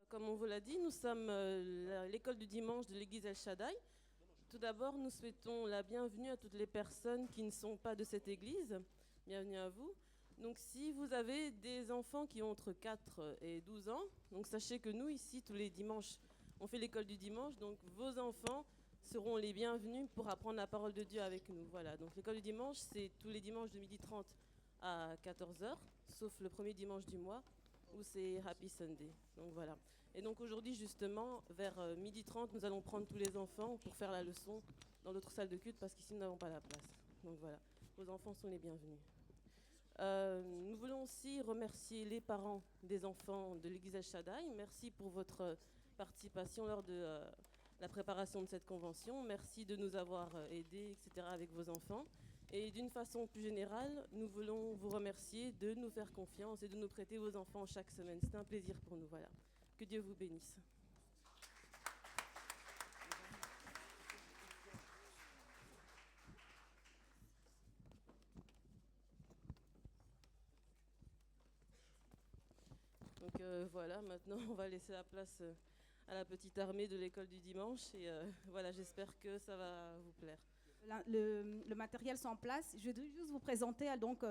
Comme on vous l'a dit, nous sommes l'école du dimanche de l'église El Shaddai. Tout d'abord, nous souhaitons la bienvenue à toutes les personnes qui ne sont pas de cette église. Bienvenue à vous. Donc, si vous avez des enfants qui ont entre 4 et 12 ans, donc sachez que nous, ici, tous les dimanches, on fait l'école du dimanche. Donc, vos enfants seront les bienvenus pour apprendre la parole de Dieu avec nous. Voilà, donc l'école du dimanche, c'est tous les dimanches de 12h30 à 14h, sauf le premier dimanche du mois, où c'est Happy Sunday. Donc, voilà. Et donc aujourd'hui, justement, vers 12h30, nous allons prendre tous les enfants pour faire la leçon dans l'autre salle de culte parce qu'ici, nous n'avons pas la place. Donc voilà, vos enfants sont les bienvenus. Nous voulons aussi remercier les parents des enfants de l'église El Shaddai. Merci pour votre participation lors de la préparation de cette convention. Merci de nous avoir aidés, etc., avec vos enfants. Et d'une façon plus générale, nous voulons vous remercier de nous faire confiance et de nous prêter vos enfants chaque semaine. C'est un plaisir pour nous. Voilà. Que Dieu vous bénisse. Donc voilà, maintenant on va laisser la place à la petite armée de l'école du dimanche et voilà, j'espère que ça va vous plaire. Le matériel sont en place. Je vais juste vous présenter, donc,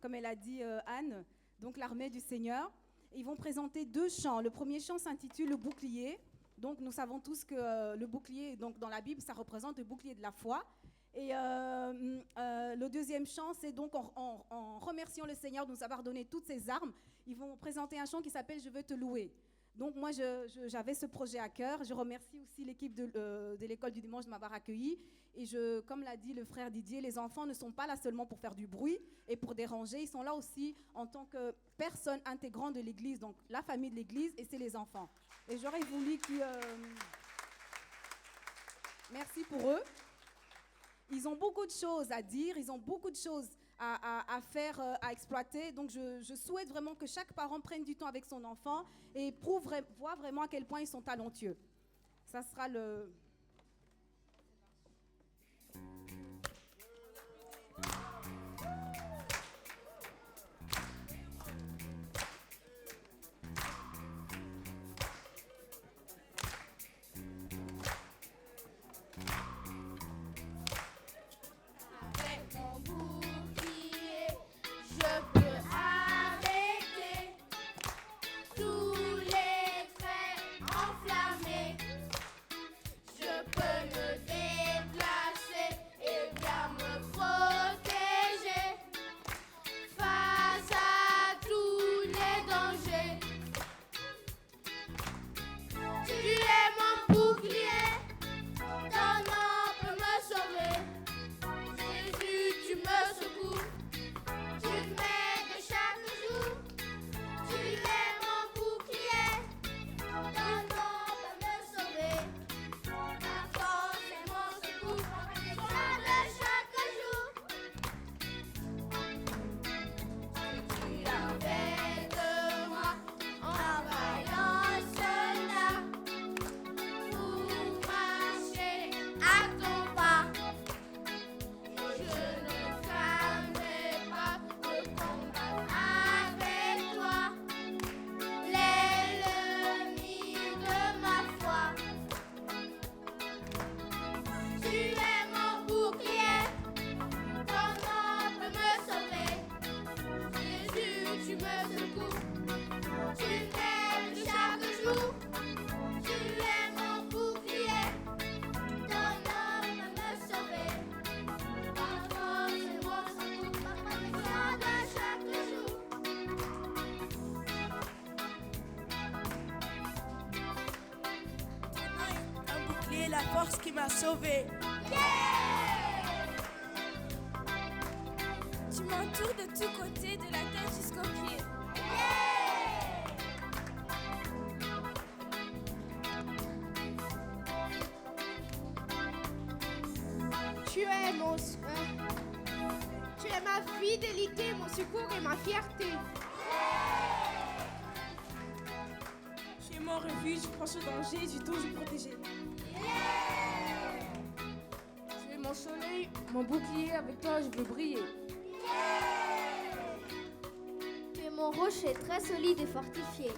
comme elle a dit Anne, donc l'armée du Seigneur. Ils vont présenter 2 chants. Le premier chant s'intitule le bouclier. Donc nous savons tous que le bouclier, donc dans la Bible, ça représente le bouclier de la foi. Et le deuxième chant, c'est donc en remerciant le Seigneur de nous avoir donné toutes ces armes. Ils vont présenter un chant qui s'appelle « Je veux te louer ». Donc moi, j'avais ce projet à cœur. Je remercie aussi l'équipe de l'école du dimanche de m'avoir accueilli. Et comme l'a dit le frère Didier, les enfants ne sont pas là seulement pour faire du bruit et pour déranger. Ils sont là aussi en tant que personnes intégrantes de l'église, donc la famille de l'église, et c'est les enfants. Et j'aurais voulu qu'ils... Merci pour eux. Ils ont beaucoup de choses à dire, ils ont beaucoup de choses à faire, à exploiter. Donc, je souhaite vraiment que chaque parent prenne du temps avec son enfant et voit vraiment à quel point ils sont talentueux. Ça sera le... La force qui m'a sauvée. Tu m'entoures de tous côtés, de la tête jusqu'aux pieds. Tu es ma fidélité, mon secours et ma fierté. Tu es mon refuge, je prends ce danger, je suis toujours protégée. mon soleil, mon bouclier, avec toi je veux briller. Tu es mon rocher très solide et fortifié.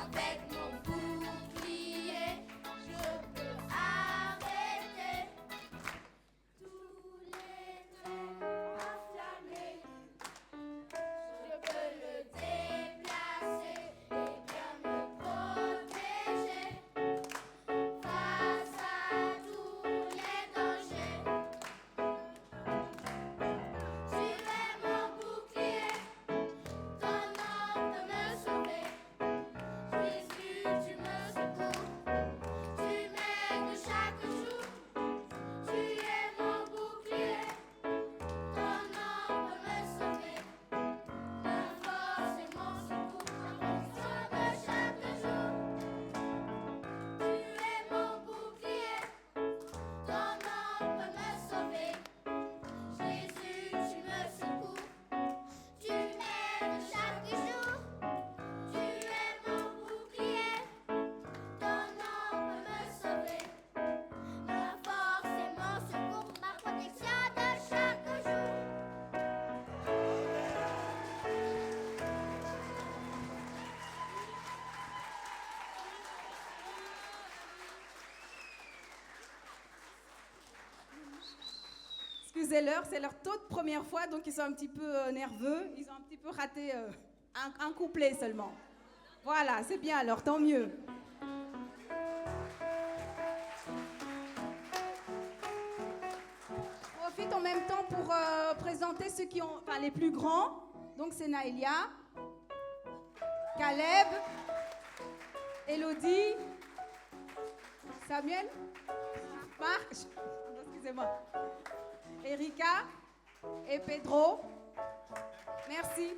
Avec mon bouclier, je peux arrêter tous les traits enflammés. Je peux le déplacer et bien me protéger face à tous les dangers. Tu es mon bouclier, ton nom peut me sauver. Jésus, tu me secours, tu m'aides chaque jour. Tu es mon bouclier, ton nom peut me sauver. Ma force et mon secours, ma protection de chaque jour. Tu es mon bouclier, ton nom peut me sauver. Jésus, tu me secours, tu m'aides chaque jour. Tu es mon bouclier, ton nom peut me sauver. Ma force et mon secours, ma protection de chaque jour. Excusez-leur, c'est leur toute première fois, donc ils sont un petit peu nerveux. Ils ont un petit peu raté un couplet seulement. Voilà, c'est bien alors, tant mieux. Je profite en même temps pour présenter ceux qui ont, enfin les plus grands. Donc c'est Naëlia, Caleb, Elodie, Samuel, Marc, excusez-moi, Erika et Pedro. Merci.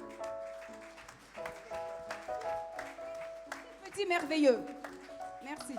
Petit merveilleux. Merci.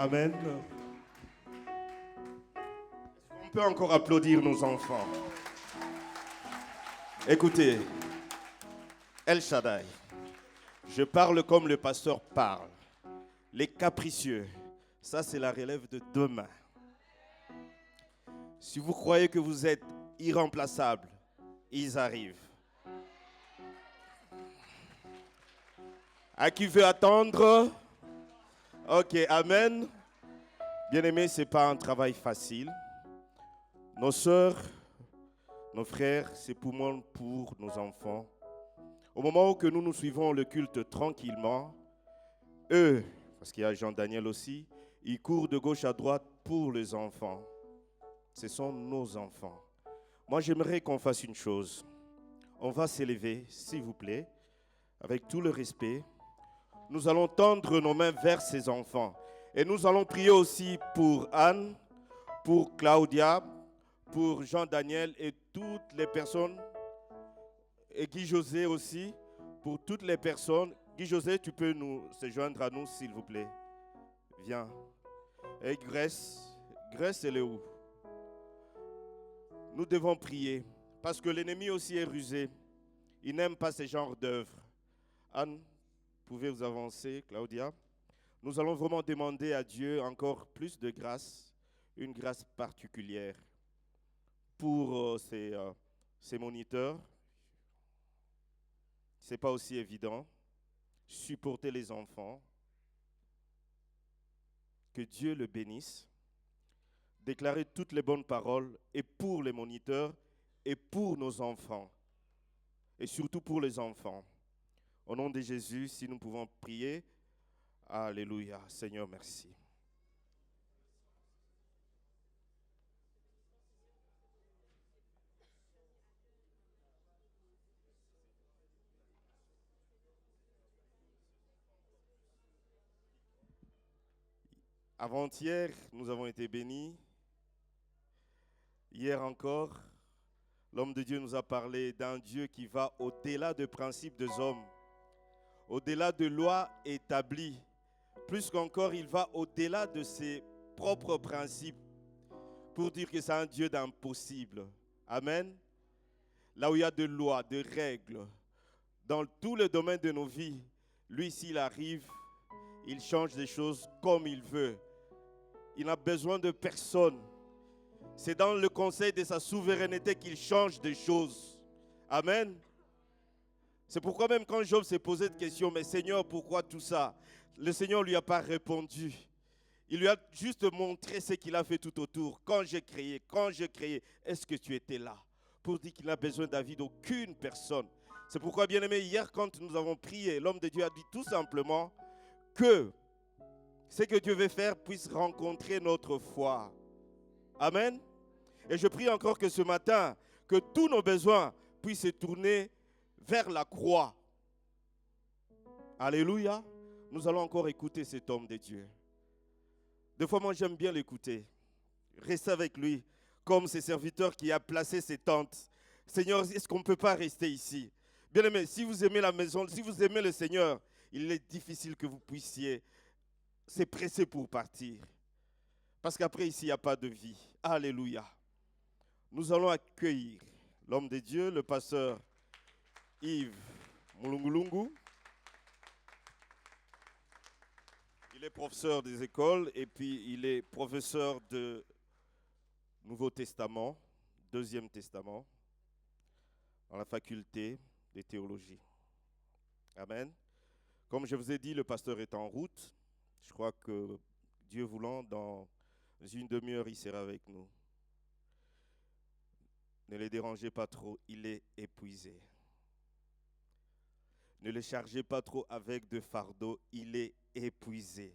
Amen. On peut encore applaudir nos enfants. Écoutez, El Shaddai, je parle comme le pasteur parle. Les capricieux, ça c'est la relève de demain. Si vous croyez que vous êtes irremplaçable, ils arrivent. À qui veut attendre? Ok, amen. Bien-aimés, ce n'est pas un travail facile. Nos sœurs, nos frères, c'est pour nos enfants. Au moment où que nous suivons le culte tranquillement, eux, parce qu'il y a Jean-Daniel aussi, ils courent de gauche à droite pour les enfants. Ce sont nos enfants. Moi, j'aimerais qu'on fasse une chose. On va s'élever, s'il vous plaît, avec tout le respect. Nous allons tendre nos mains vers ces enfants. Et nous allons prier aussi pour Anne, pour Claudia, pour Jean-Daniel et toutes les personnes, et Guy-José aussi, pour toutes les personnes. Guy-José, tu peux se joindre à nous, s'il vous plaît. Viens. Et Grèce, elle est où? Nous devons prier, parce que l'ennemi aussi est rusé. Il n'aime pas ce genre d'œuvres. Anne, pouvez vous avancer, Claudia? Nous allons vraiment demander à Dieu encore plus de grâce, une grâce particulière pour ces moniteurs. Ce n'est pas aussi évident. Supporter les enfants. Que Dieu le bénisse. Déclarer toutes les bonnes paroles et pour les moniteurs et pour nos enfants. Et surtout pour les enfants. Au nom de Jésus, si nous pouvons prier. Alléluia. Seigneur, merci. Avant-hier, nous avons été bénis. Hier encore, l'homme de Dieu nous a parlé d'un Dieu qui va au-delà des principes des hommes, au-delà de lois établies. Plus qu'encore, il va au-delà de ses propres principes pour dire que c'est un Dieu d'impossible. Amen. Là où il y a de lois, de règles, dans tous les domaines de nos vies, lui, s'il arrive, il change les choses comme il veut. Il n'a besoin de personne. C'est dans le conseil de sa souveraineté qu'il change des choses. Amen. C'est pourquoi même quand Job s'est posé cette question, mais Seigneur, pourquoi tout ça? Le Seigneur ne lui a pas répondu. Il lui a juste montré ce qu'il a fait tout autour. Quand j'ai créé, est-ce que tu étais là? Pour dire qu'il n'a besoin d'avis d'aucune personne. C'est pourquoi, bien aimé, hier quand nous avons prié, l'homme de Dieu a dit tout simplement que ce que Dieu veut faire puisse rencontrer notre foi. Amen. Et je prie encore que ce matin, que tous nos besoins puissent se tourner vers la croix. Alléluia. Nous allons encore écouter cet homme de Dieu. Des fois, moi, j'aime bien l'écouter. Rester avec lui, comme ces serviteurs qui a placé ses tentes. Seigneur, est-ce qu'on ne peut pas rester ici? Bien aimé, si vous aimez la maison, si vous aimez le Seigneur, il est difficile que vous puissiez se presser pour partir. Parce qu'après, ici, il n'y a pas de vie. Alléluia. Nous allons accueillir l'homme de Dieu, le pasteur Yves Mulungulungu. Il est professeur des écoles et puis il est professeur de Nouveau Testament, Deuxième Testament, dans la faculté de théologie. Amen. Comme je vous ai dit, le pasteur est en route. Je crois que Dieu voulant, dans une demi-heure, il sera avec nous. Ne le dérangez pas trop, il est épuisé. Ne le chargez pas trop avec de fardeaux, il est épuisé.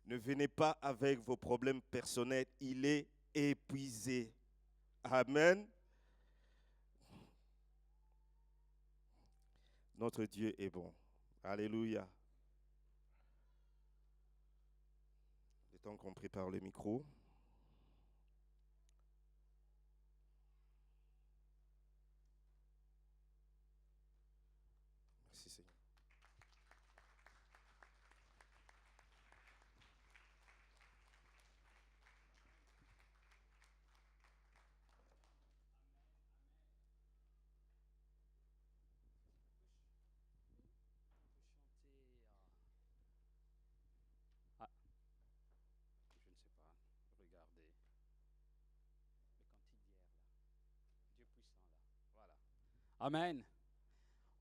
Ne venez pas avec vos problèmes personnels, il est épuisé. Amen. Notre Dieu est bon. Alléluia. Le temps qu'on prépare le micro. Merci Seigneur. Amen.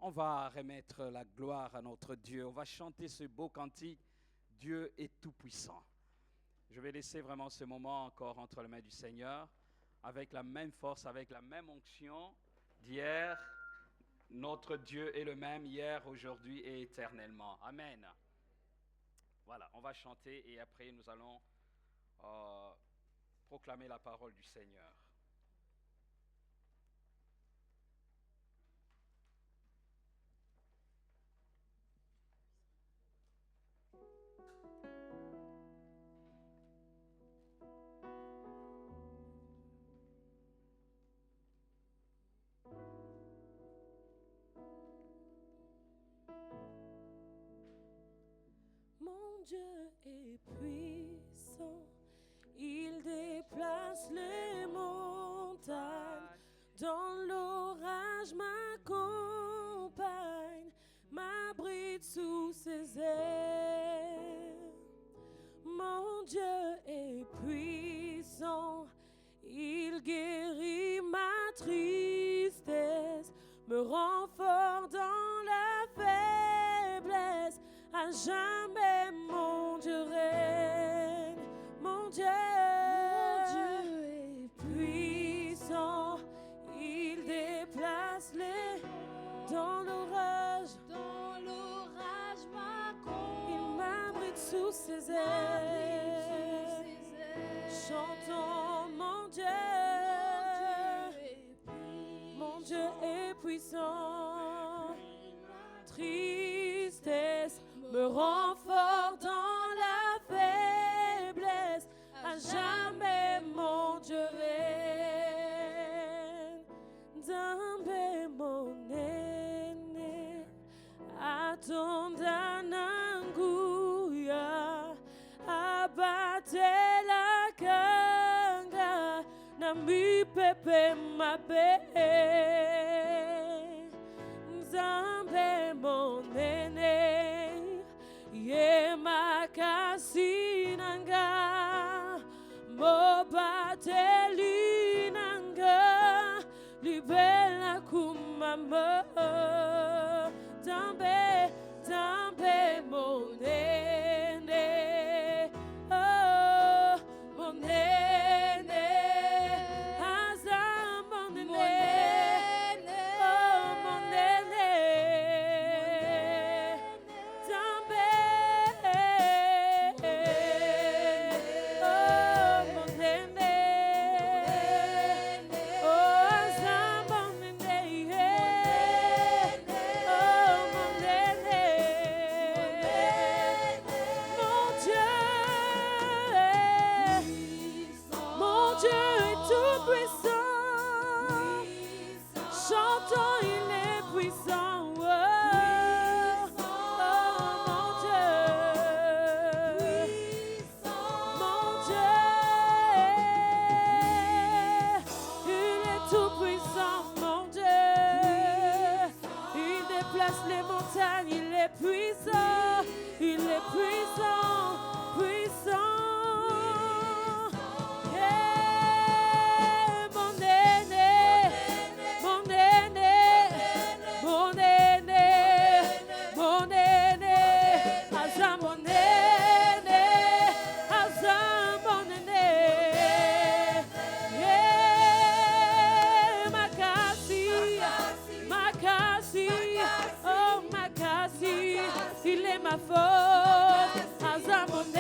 On va remettre la gloire à notre Dieu. On va chanter ce beau cantique. Dieu est tout-puissant. Je vais laisser vraiment ce moment encore entre les mains du Seigneur, avec la même force, avec la même onction d'hier. Notre Dieu est le même hier, aujourd'hui et éternellement. Amen. Voilà, on va chanter et après nous allons proclamer la parole du Seigneur. Mon Dieu est puissant, il déplace les montagnes, dans l'orage m'accompagne, m'abrite sous ses ailes. Mon Dieu est puissant, il guérit ma tristesse, me rend fort dans la faiblesse. À jamais mon Dieu règne, mon Dieu est puissant, il déplace les dans l'orage m'accompagne, il m'abrite sous ses ailes. Chantons mon Dieu est puissant, tristesse me rend fort dans la faiblesse, à jamais mon Dieu règne. Dambe monene, atonda nanguya, abate la kanga, nami pepe mabe. Dambe monene, ye makasi nanga, mobateli nanga, libela kumama. Dambe, dambe monene, oh monene, aza monene, oh monene. Les montagnes, il est puissant, puissant. Yeah, mon aîné, mon aîné, mon aîné, mon aîné, Asa mon aîné, Asa mon aîné. Yeah, Makasi, Makasi. Oh, Makasi, il est ma faute, Azamonene.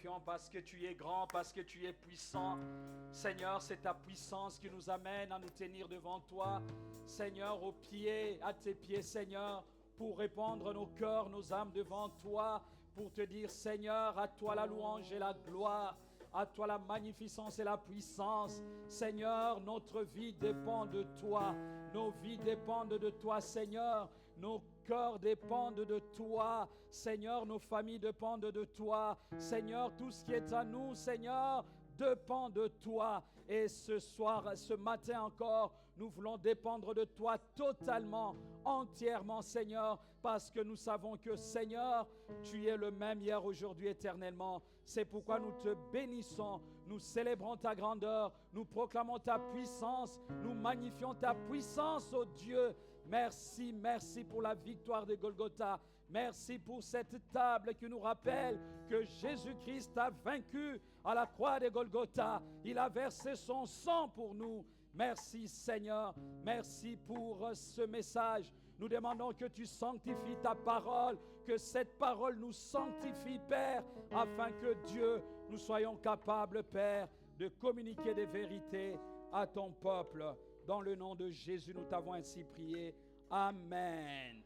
magnifions parce que tu es grand, parce que tu es puissant. Seigneur, c'est ta puissance qui nous amène à nous tenir devant toi. Seigneur, aux pieds, à tes pieds, Seigneur, pour répandre nos cœurs, nos âmes devant toi, pour te dire, Seigneur, à toi la louange et la gloire, à toi la magnificence et la puissance. Seigneur, notre vie dépend de toi. Nos vies dépendent de toi, Seigneur. Nos cœurs dépendent de toi. Seigneur, nos familles dépendent de toi. Seigneur, tout ce qui est à nous, Seigneur, dépend de toi. Et ce soir, ce matin encore, nous voulons dépendre de toi totalement, entièrement, Seigneur, parce que nous savons que, Seigneur, tu es le même hier, aujourd'hui, éternellement. C'est pourquoi nous te bénissons, nous célébrons ta grandeur, nous proclamons ta puissance, nous magnifions ta puissance, ô Dieu. Merci, merci pour la victoire de Golgotha. Merci pour cette table qui nous rappelle que Jésus-Christ a vaincu à la croix de Golgotha. Il a versé son sang pour nous. Merci Seigneur, merci pour ce message. Nous demandons que tu sanctifies ta parole, que cette parole nous sanctifie, Père, afin que Dieu, nous soyons capables, Père, de communiquer des vérités à ton peuple. Dans le nom de Jésus, nous t'avons ainsi prié. Amen.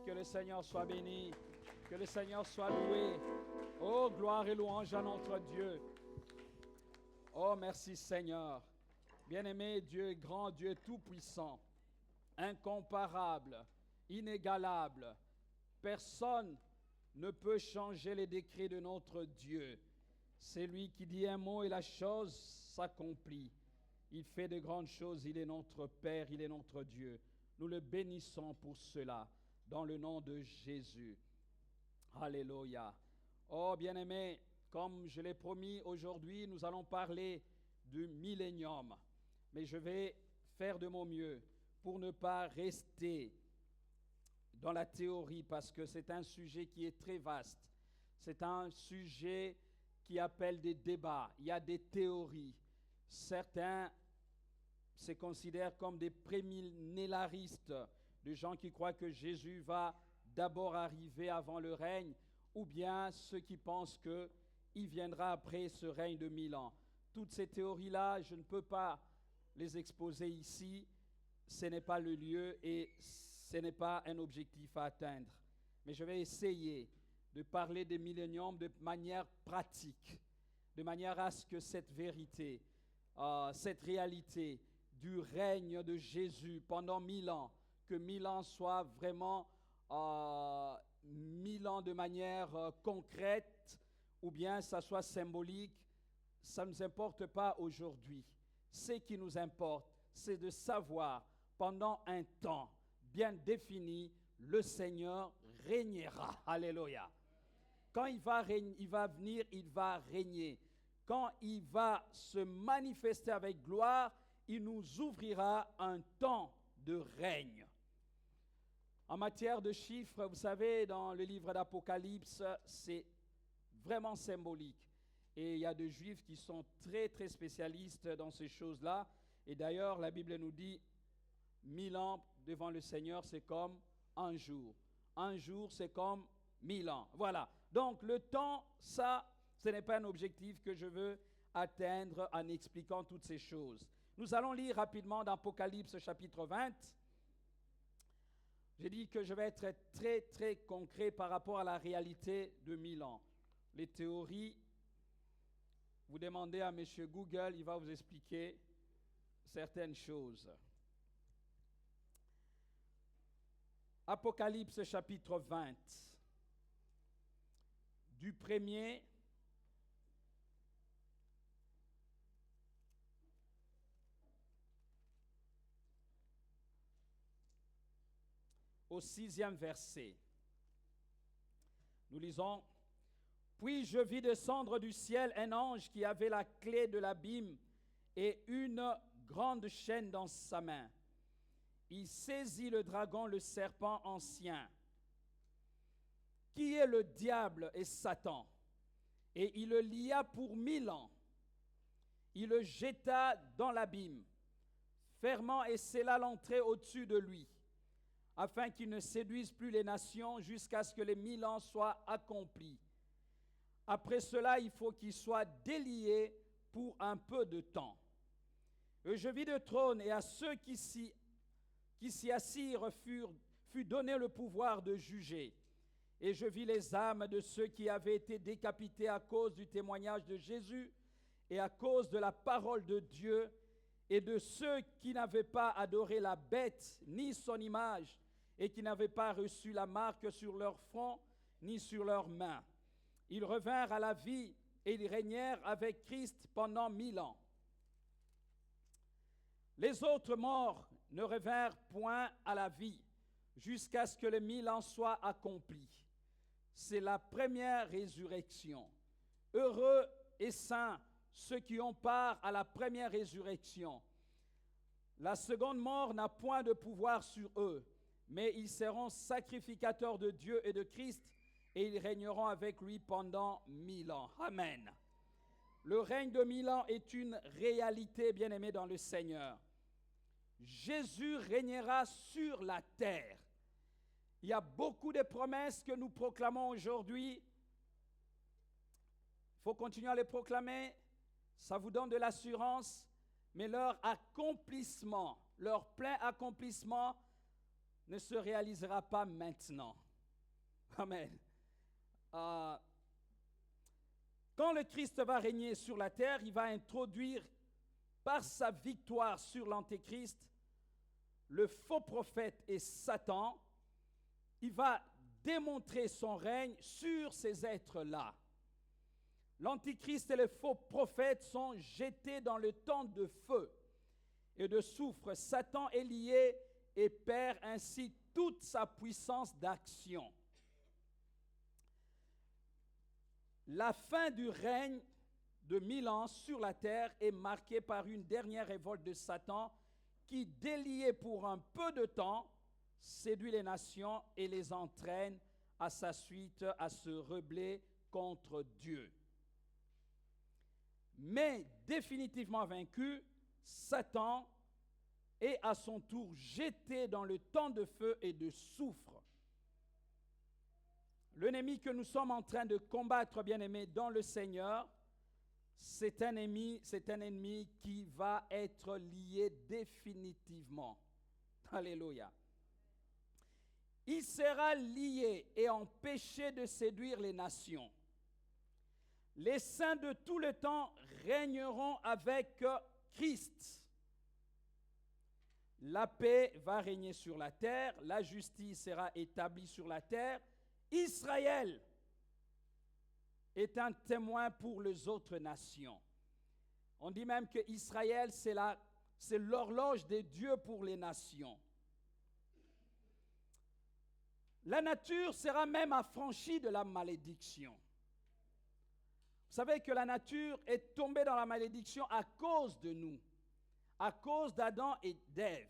Que le Seigneur soit béni, que le Seigneur soit loué. Oh, gloire et louange à notre Dieu. Oh, merci Seigneur. Bien-aimé, Dieu est grand, Dieu est tout-puissant, incomparable, inégalable. Personne ne peut changer les décrets de notre Dieu. C'est lui qui dit un mot et la chose s'accomplit. Il fait de grandes choses, il est notre Père, il est notre Dieu. Nous le bénissons pour cela, dans le nom de Jésus. Alléluia. Oh, bien-aimés, comme je l'ai promis, aujourd'hui, nous allons parler du millénium. Mais je vais faire de mon mieux pour ne pas rester dans la théorie, parce que c'est un sujet qui est très vaste. C'est un sujet qui appelle des débats. Il y a des théories. Certains se considèrent comme des prémillénaristes, des gens qui croient que Jésus va d'abord arriver avant le règne, ou bien ceux qui pensent qu'il viendra après ce règne de 1000 ans. Toutes ces théories-là, je ne peux pas les exposer ici. Ce n'est pas le lieu et ce n'est pas un objectif à atteindre. Mais je vais essayer de parler des milléniums de manière pratique, de manière à ce que cette vérité, cette réalité du règne de Jésus pendant 1000 ans, que 1000 ans soient vraiment 1000 ans de manière concrète, ou bien ça soit symbolique, ça ne nous importe pas aujourd'hui. Ce qui nous importe, c'est de savoir, pendant un temps bien défini, le Seigneur régnera. Alléluia. Quand il va venir, il va régner. Quand il va se manifester avec gloire, il nous ouvrira un temps de règne. En matière de chiffres, vous savez, dans le livre d'Apocalypse, c'est vraiment symbolique. Et il y a des Juifs qui sont très, très spécialistes dans ces choses-là. Et d'ailleurs, la Bible nous dit, 1000 ans devant le Seigneur, c'est comme un jour. Un jour, c'est comme 1000 ans. Voilà. Donc, le temps, ça, ce n'est pas un objectif que je veux atteindre en expliquant toutes ces choses. Nous allons lire rapidement dans Apocalypse chapitre 20. J'ai dit que je vais être très, très concret par rapport à la réalité de 1000 ans. Les théories, vous demandez à M. Google, il va vous expliquer certaines choses. Apocalypse chapitre 20, du 1er au 6e verset. Nous lisons: Puis je vis descendre du ciel un ange qui avait la clé de l'abîme et une grande chaîne dans sa main. Il saisit le dragon, le serpent ancien, qui est le diable et Satan, et il le lia pour 1000 ans. Il le jeta dans l'abîme, fermant et scella l'entrée au-dessus de lui, afin qu'il ne séduise plus les nations jusqu'à ce que les 1000 ans soient accomplis. Après cela, il faut qu'il soit délié pour un peu de temps. Et je vis le trône, et à ceux qui s'y assirent fut donné le pouvoir de juger. Et je vis les âmes de ceux qui avaient été décapités à cause du témoignage de Jésus et à cause de la parole de Dieu, et de ceux qui n'avaient pas adoré la bête ni son image, et qui n'avaient pas reçu la marque sur leur front ni sur leurs mains. Ils revinrent à la vie et ils régnèrent avec Christ pendant 1000 ans. Les autres morts ne revinrent point à la vie jusqu'à ce que les 1000 ans soient accomplis. C'est la première résurrection. Heureux et saints ceux qui ont part à la première résurrection. La seconde mort n'a point de pouvoir sur eux, mais ils seront sacrificateurs de Dieu et de Christ, et ils régneront avec lui pendant 1000 ans. Amen. Le règne de 1000 ans est une réalité, bien-aimée dans le Seigneur. Jésus régnera sur la terre. Il y a beaucoup de promesses que nous proclamons aujourd'hui. Il faut continuer à les proclamer. Ça vous donne de l'assurance, mais leur accomplissement, leur plein accomplissement ne se réalisera pas maintenant. Amen. Quand le Christ va régner sur la terre, il va introduire par sa victoire sur l'Antéchrist le faux prophète et Satan. Il va démontrer son règne sur ces êtres-là. L'Antichrist et les faux prophètes sont jetés dans le temps de feu et de soufre. Satan est lié et perd ainsi toute sa puissance d'action. La fin du règne de 1000 ans sur la terre est marquée par une dernière révolte de Satan qui, délié pour un peu de temps, séduit les nations et les entraîne à sa suite à se rebeller contre Dieu. Mais définitivement vaincu, Satan est à son tour jeté dans le temps de feu et de soufre. L'ennemi que nous sommes en train de combattre, bien-aimés, dans le Seigneur, c'est un ennemi qui va être lié définitivement. Alléluia. Il sera lié et empêché de séduire les nations. Les saints de tout le temps régneront avec Christ. La paix va régner sur la terre, la justice sera établie sur la terre. Israël est un témoin pour les autres nations. On dit même que Israël, c'est l'horloge de Dieu pour les nations. La nature sera même affranchie de la malédiction. Vous savez que la nature est tombée dans la malédiction à cause de nous, à cause d'Adam et d'Ève.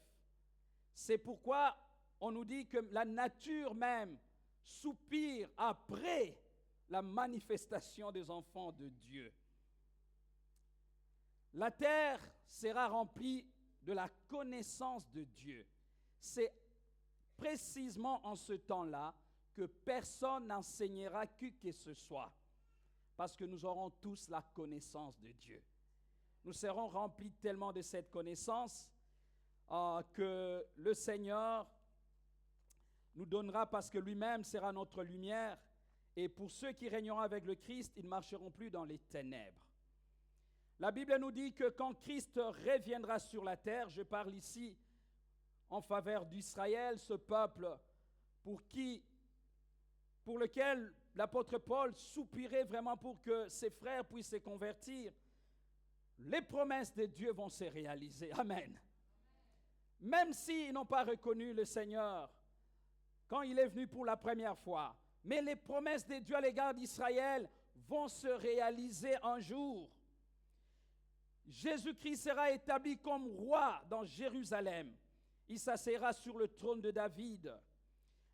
C'est pourquoi on nous dit que la nature même soupire après la manifestation des enfants de Dieu. La terre sera remplie de la connaissance de Dieu. C'est précisément en ce temps-là que personne n'enseignera qui que ce soit, parce que nous aurons tous la connaissance de Dieu. Nous serons remplis tellement de cette connaissance que le Seigneur nous donnera, parce que lui-même sera notre lumière, et pour ceux qui régneront avec le Christ, ils ne marcheront plus dans les ténèbres. La Bible nous dit que quand Christ reviendra sur la terre, je parle ici en faveur d'Israël, ce peuple pour lequel l'apôtre Paul soupirait vraiment pour que ses frères puissent se convertir, les promesses de Dieu vont se réaliser. Amen. Même s'ils n'ont pas reconnu le Seigneur quand il est venu pour la première fois, mais les promesses de Dieu à l'égard d'Israël vont se réaliser un jour. Jésus-Christ sera établi comme roi dans Jérusalem. Il s'assiera sur le trône de David.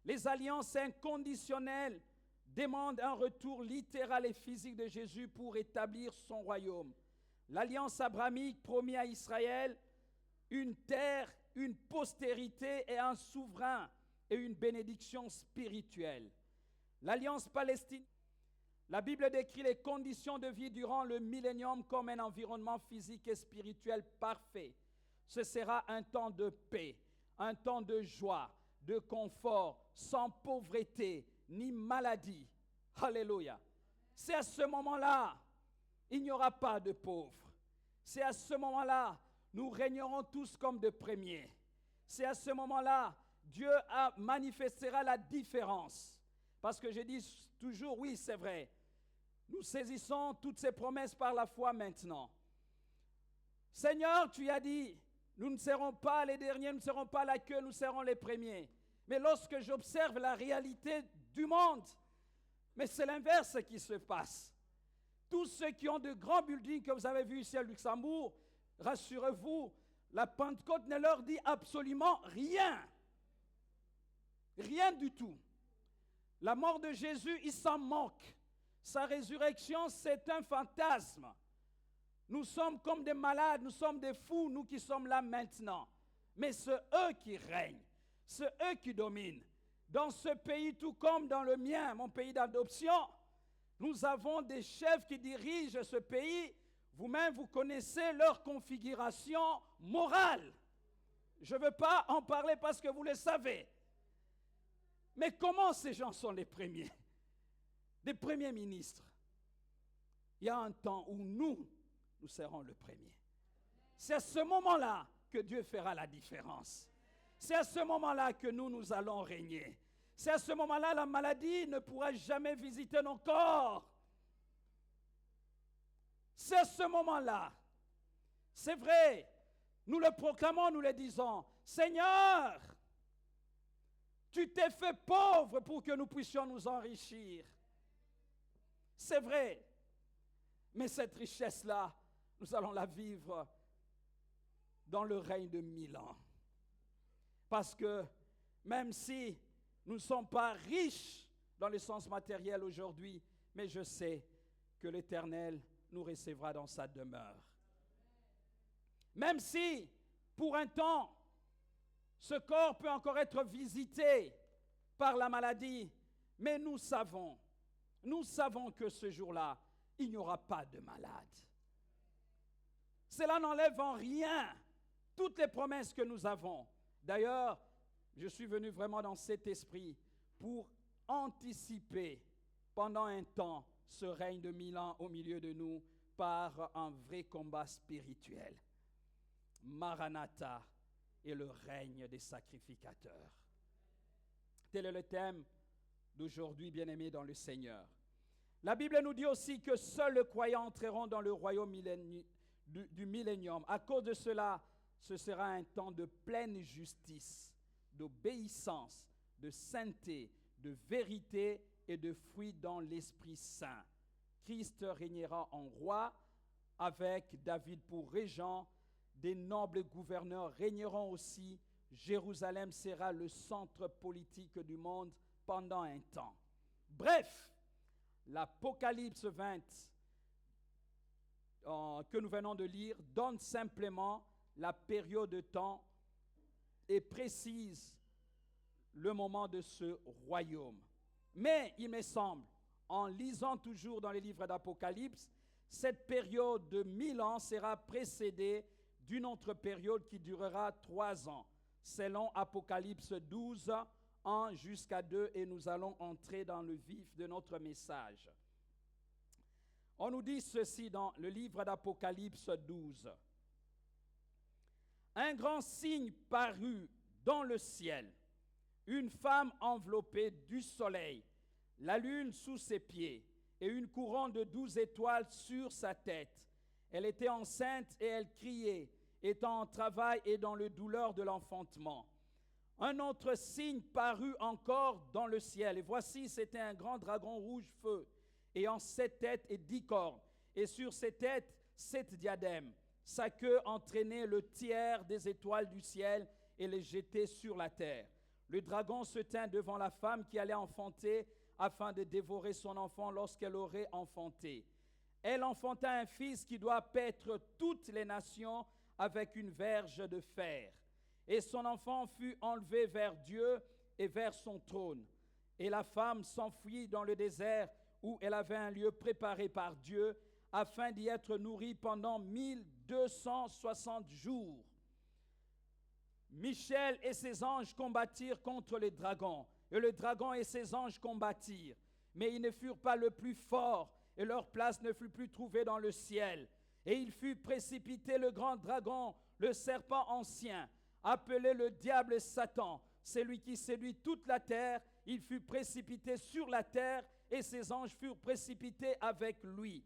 Les alliances inconditionnelles demandent un retour littéral et physique de Jésus pour établir son royaume. L'alliance abrahamique promet à Israël une terre, une postérité et un souverain et une bénédiction spirituelle. L'alliance La Bible décrit les conditions de vie durant le millénium comme un environnement physique et spirituel parfait. Ce sera un temps de paix, un temps de joie, de confort, sans pauvreté ni maladie. Alléluia. C'est à ce moment-là, il n'y aura pas de pauvres. C'est à ce moment-là, nous régnerons tous comme de premiers. C'est à ce moment-là, Dieu manifestera la différence. Parce que je dis toujours, oui, c'est vrai. Nous saisissons toutes ces promesses par la foi maintenant. Seigneur, tu as dit, nous ne serons pas les derniers, nous ne serons pas la queue, nous serons les premiers. Mais lorsque j'observe la réalité du monde, mais c'est l'inverse qui se passe. Tous ceux qui ont de grands buildings que vous avez vus ici à Luxembourg, rassurez-vous, la Pentecôte ne leur dit absolument rien. Rien du tout. La mort de Jésus, il s'en moque. Sa résurrection, c'est un fantasme. Nous sommes comme des malades, nous sommes des fous, nous qui sommes là maintenant. Mais c'est eux qui règnent, c'est eux qui dominent. Dans ce pays, tout comme dans le mien, mon pays d'adoption, nous avons des chefs qui dirigent ce pays. Vous-même, vous connaissez leur configuration morale. Je ne veux pas en parler parce que vous le savez. Mais comment ces gens sont les premiers? Des premiers ministres. Il y a un temps où nous serons le premier. C'est à ce moment-là que Dieu fera la différence. C'est à ce moment-là que nous allons régner. C'est à ce moment-là la maladie ne pourra jamais visiter nos corps. C'est à ce moment-là. C'est vrai. Nous le proclamons, nous le disons. Seigneur, tu t'es fait pauvre pour que nous puissions nous enrichir. C'est vrai. Mais cette richesse-là, nous allons la vivre dans le règne de 1000 ans. Parce que même si nous ne sommes pas riches dans le sens matériel aujourd'hui, mais je sais que l'Éternel nous recevra dans sa demeure. Même si, pour un temps, ce corps peut encore être visité par la maladie, mais nous savons que ce jour-là, il n'y aura pas de malade. Cela n'enlève en rien toutes les promesses que nous avons. D'ailleurs, je suis venu vraiment dans cet esprit pour anticiper pendant un temps ce règne de 1000 ans au milieu de nous par un vrai combat spirituel. Maranatha et le règne des sacrificateurs. Tel est le thème d'aujourd'hui, bien-aimés dans le Seigneur. La Bible nous dit aussi que seuls les croyants entreront dans le royaume du millénium. À cause de cela, ce sera un temps de pleine justice, d'obéissance, de sainteté, de vérité et de fruits dans l'Esprit Saint. Christ régnera en roi avec David pour régent. Des nobles gouverneurs régneront aussi. Jérusalem sera le centre politique du monde pendant un temps. Bref, l'Apocalypse 20 que nous venons de lire donne simplement la période de temps et précise le moment de ce royaume. Mais il me semble, en lisant toujours dans les livres d'Apocalypse, cette période de 1000 ans sera précédée d'une autre période qui durera 3 ans, selon Apocalypse 12, 1 jusqu'à 2, et nous allons entrer dans le vif de notre message. On nous dit ceci dans le livre d'Apocalypse 12. Un grand signe parut dans le ciel, une femme enveloppée du soleil, la lune sous ses pieds et une couronne de 12 étoiles sur sa tête. Elle était enceinte et elle criait, étant en travail et dans le douleur de l'enfantement. Un autre signe parut encore dans le ciel, et voici, c'était un grand dragon rouge feu, ayant 7 têtes et 10 cornes, et sur ses têtes 7 diadèmes. Sa queue entraînait le tiers des étoiles du ciel et les jetait sur la terre. Le dragon se tint devant la femme qui allait enfanter afin de dévorer son enfant lorsqu'elle aurait enfanté. Elle enfanta un fils qui doit paître toutes les nations avec une verge de fer. Et son enfant fut enlevé vers Dieu et vers son trône. Et la femme s'enfuit dans le désert où elle avait un lieu préparé par Dieu afin d'y être nourrie pendant 1260 jours. Michel et ses anges combattirent contre les dragons, et le dragon et ses anges combattirent. Mais ils ne furent pas le plus forts, et leur place ne fut plus trouvée dans le ciel. Et il fut précipité le grand dragon, le serpent ancien, appelé le diable et Satan, celui qui séduit toute la terre. Il fut précipité sur la terre, et ses anges furent précipités avec lui.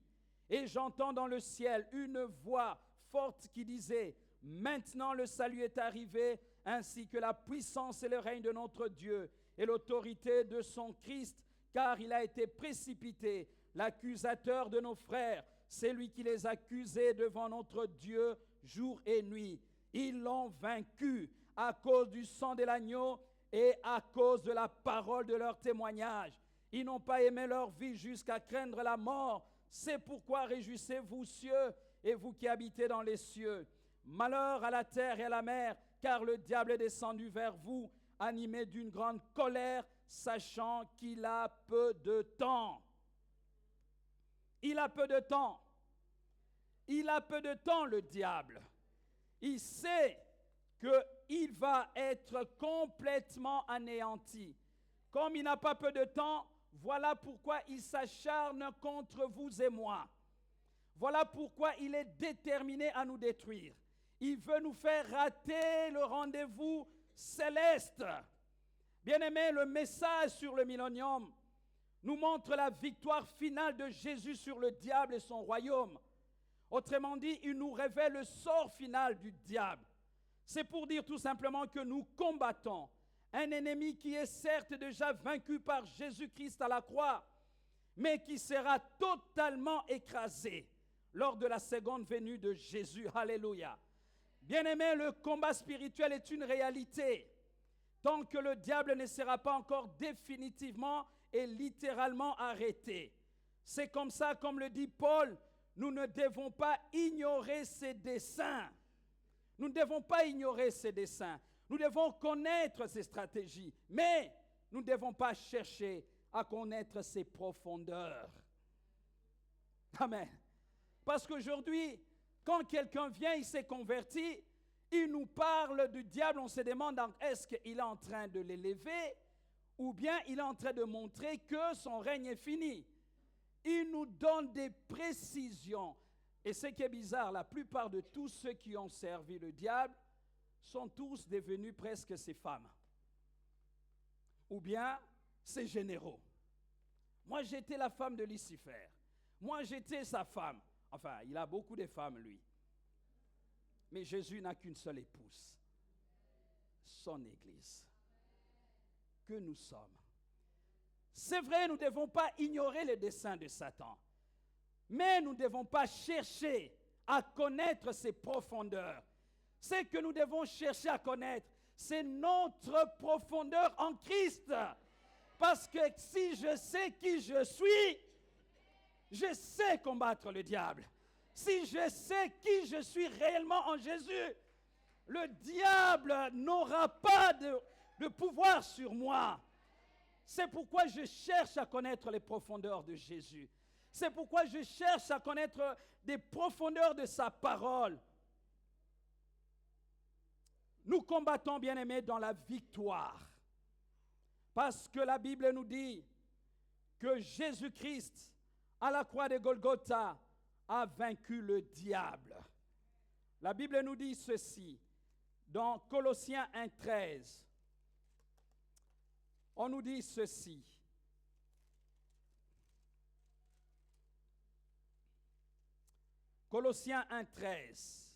Et j'entends dans le ciel une voix forte qui disait: maintenant le salut est arrivé, ainsi que la puissance et le règne de notre Dieu et l'autorité de son Christ, car il a été précipité, l'accusateur de nos frères, c'est lui qui les accusait devant notre Dieu jour et nuit. Ils l'ont vaincu à cause du sang de l'agneau et à cause de la parole de leur témoignage. Ils n'ont pas aimé leur vie jusqu'à craindre la mort. C'est pourquoi réjouissez-vous, cieux, et vous qui habitez dans les cieux. Malheur à la terre et à la mer, car le diable est descendu vers vous, animé d'une grande colère, sachant qu'il a peu de temps. Il a peu de temps. Il a peu de temps, le diable. Il sait qu'il va être complètement anéanti. Comme il n'a pas peu de temps, voilà pourquoi il s'acharne contre vous et moi. Voilà pourquoi il est déterminé à nous détruire. Il veut nous faire rater le rendez-vous céleste. Bien-aimés, le message sur le millénium nous montre la victoire finale de Jésus sur le diable et son royaume. Autrement dit, il nous révèle le sort final du diable. C'est pour dire tout simplement que nous combattons un ennemi qui est certes déjà vaincu par Jésus-Christ à la croix, mais qui sera totalement écrasé lors de la seconde venue de Jésus. Alléluia. Bien-aimés, le combat spirituel est une réalité. Tant que le diable ne sera pas encore définitivement et littéralement arrêté. C'est comme ça, comme le dit Paul, nous ne devons pas ignorer ses desseins. Nous ne devons pas ignorer ses desseins. Nous devons connaître ses stratégies, mais nous ne devons pas chercher à connaître ses profondeurs. Amen. Parce qu'aujourd'hui, quand quelqu'un vient, il s'est converti, il nous parle du diable, on se demande est-ce qu'il est en train de l'élever ou bien il est en train de montrer que son règne est fini. Il nous donne des précisions. Et ce qui est bizarre, la plupart de tous ceux qui ont servi le diable sont tous devenus presque ses femmes. Ou bien ses généraux. Moi, j'étais la femme de Lucifer. Moi, j'étais sa femme. Enfin, il a beaucoup de femmes, lui. Mais Jésus n'a qu'une seule épouse. Son Église. Que nous sommes. C'est vrai, nous ne devons pas ignorer les desseins de Satan. Mais nous ne devons pas chercher à connaître ses profondeurs. Ce que nous devons chercher à connaître, c'est notre profondeur en Christ. Parce que si je sais qui je suis, je sais combattre le diable. Si je sais qui je suis réellement en Jésus, le diable n'aura pas de pouvoir sur moi. C'est pourquoi je cherche à connaître les profondeurs de Jésus. C'est pourquoi je cherche à connaître des profondeurs de sa parole. Nous combattons, bien-aimés, dans la victoire. Parce que la Bible nous dit que Jésus-Christ, à la croix de Golgotha, a vaincu le diable. La Bible nous dit ceci, dans Colossiens 1,13. On nous dit ceci. Colossiens 1,13.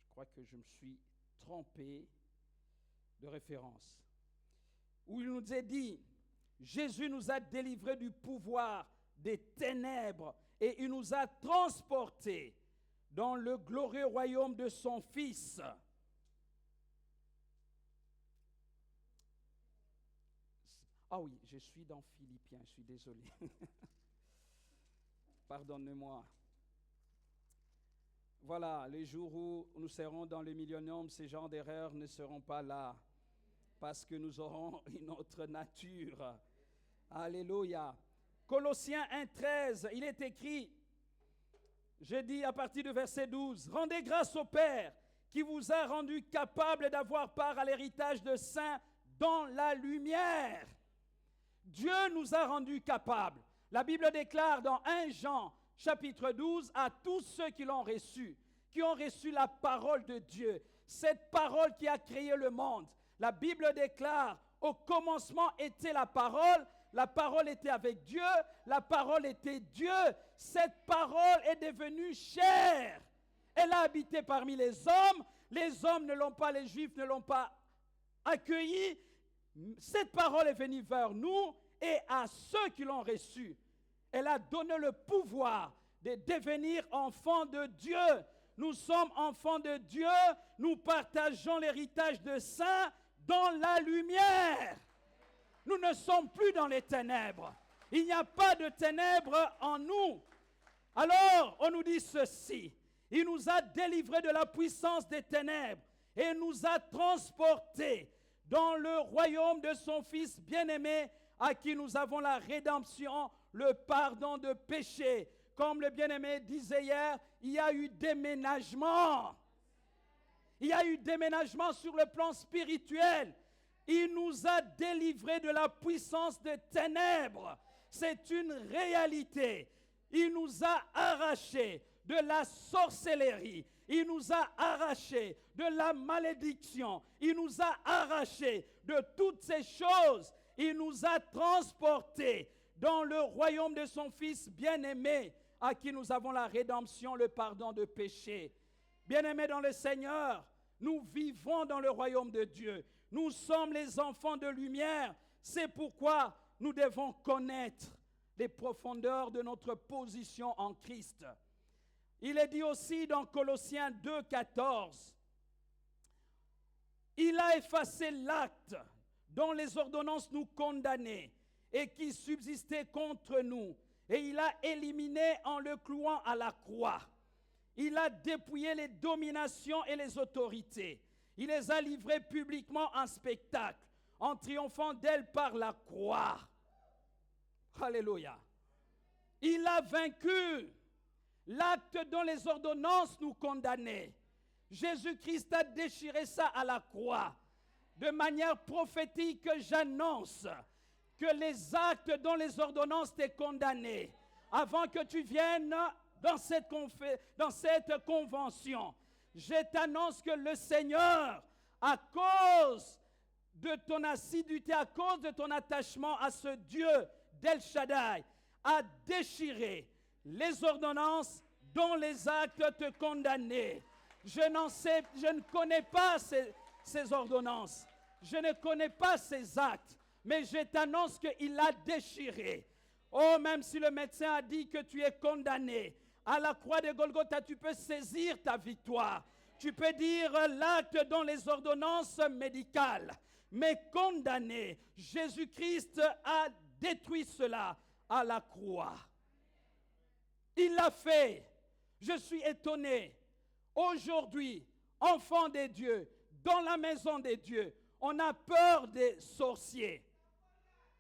Je crois que je me suis trompé de référence. Où il nous est dit, Jésus nous a délivrés du pouvoir des ténèbres et il nous a transportés dans le glorieux royaume de son Fils. Ah oui, je suis dans Philippiens, je suis désolé. Pardonnez-moi. Voilà, les jours où nous serons dans le millénium, ces genres d'erreurs ne seront pas là. Parce que nous aurons une autre nature. Alléluia. Colossiens 1,13, il est écrit, je dis à partir du verset 12, « Rendez grâce au Père qui vous a rendu capable d'avoir part à l'héritage de saints dans la lumière. » Dieu nous a rendus capables. La Bible déclare dans 1 Jean chapitre 12 à tous ceux qui l'ont reçu, qui ont reçu la parole de Dieu, cette parole qui a créé le monde. La Bible déclare, au commencement était la parole était avec Dieu, la parole était Dieu. Cette parole est devenue chair. Elle a habité parmi les hommes ne l'ont pas, les Juifs ne l'ont pas accueillie. Cette parole est venue vers nous et à ceux qui l'ont reçue. Elle a donné le pouvoir de devenir enfants de Dieu. Nous sommes enfants de Dieu, nous partageons l'héritage de saints dans la lumière. Nous ne sommes plus dans les ténèbres. Il n'y a pas de ténèbres en nous. Alors, on nous dit ceci. Il nous a délivrés de la puissance des ténèbres et nous a transportés dans le royaume de son Fils bien-aimé, à qui nous avons la rédemption, le pardon de péché. Comme le bien-aimé disait hier, il y a eu déménagement. Il y a eu déménagement sur le plan spirituel. Il nous a délivrés de la puissance des ténèbres. C'est une réalité. Il nous a arrachés de la sorcellerie. Il nous a arrachés de la malédiction. Il nous a arrachés de toutes ces choses. Il nous a transportés dans le royaume de son Fils bien-aimé, à qui nous avons la rédemption, le pardon de péché. Bien-aimés dans le Seigneur, nous vivons dans le royaume de Dieu. Nous sommes les enfants de lumière. C'est pourquoi nous devons connaître les profondeurs de notre position en Christ. Il est dit aussi dans Colossiens 2,14, « Il a effacé l'acte dont les ordonnances nous condamnaient et qui subsistait contre nous, et il a éliminé en le clouant à la croix. Il a dépouillé les dominations et les autorités. Il les a livrées publiquement en spectacle, en triomphant d'elles par la croix. » Alléluia. Il a vaincu l'acte dont les ordonnances nous condamnaient. Jésus-Christ a déchiré ça à la croix. De manière prophétique, j'annonce que les actes dont les ordonnances t'ont condamné, avant que tu viennes dans cette convention, je t'annonce que le Seigneur, à cause de ton assiduité, à cause de ton attachement à ce Dieu d'El Shaddai, a déchiré les ordonnances dont les actes te condamnaient. Je ne connais pas ces ordonnances. Je ne connais pas ces actes. Mais je t'annonce qu'il l'a déchiré. Oh, même si le médecin a dit que tu es condamné, à la croix de Golgotha, tu peux saisir ta victoire. Tu peux dire l'acte dont les ordonnances médicales, mais condamné. Jésus-Christ a détruit cela à la croix. Il l'a fait. Je suis étonné. Aujourd'hui, enfant de Dieu, dans la maison de Dieu, on a peur des sorciers.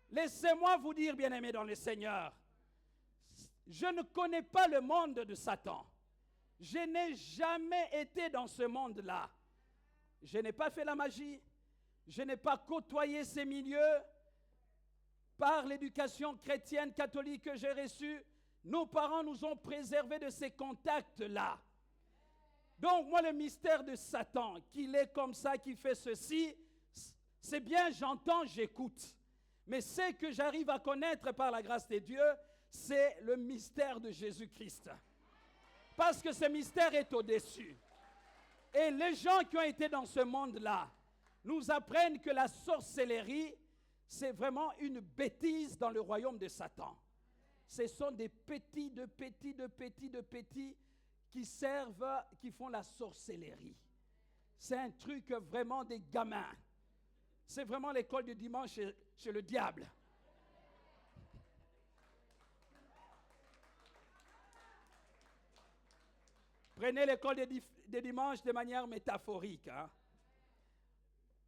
Laissez-moi vous dire, bien-aimés dans le Seigneur, je ne connais pas le monde de Satan. Je n'ai jamais été dans ce monde-là. Je n'ai pas fait la magie. Je n'ai pas côtoyé ces milieux. Par l'éducation chrétienne catholique que j'ai reçue, nos parents nous ont préservés de ces contacts-là. Donc moi, le mystère de Satan, qu'il est comme ça, qu'il fait ceci, c'est bien, j'entends, j'écoute. Mais ce que j'arrive à connaître par la grâce de Dieu, c'est le mystère de Jésus-Christ. Parce que ce mystère est au-dessus. Et les gens qui ont été dans ce monde-là nous apprennent que la sorcellerie, c'est vraiment une bêtise dans le royaume de Satan. Ce sont des petits qui servent, qui font la sorcellerie. C'est un truc vraiment des gamins. C'est vraiment l'école du dimanche chez le diable. Prenez l'école des dimanches de manière métaphorique. Hein.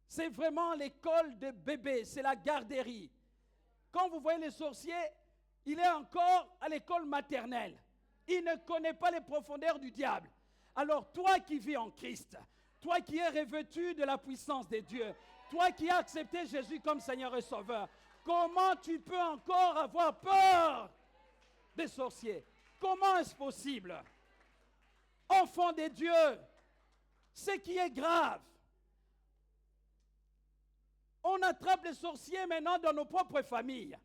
C'est vraiment l'école de bébé, c'est la garderie. Quand vous voyez les sorciers, il est encore à l'école maternelle. Il ne connaît pas les profondeurs du diable. Alors toi qui vis en Christ, toi qui es revêtu de la puissance de Dieu, toi qui as accepté Jésus comme Seigneur et Sauveur, comment tu peux encore avoir peur des sorciers? Comment est-ce possible? Enfant de Dieu, ce qui est grave, on attrape les sorciers maintenant dans nos propres familles.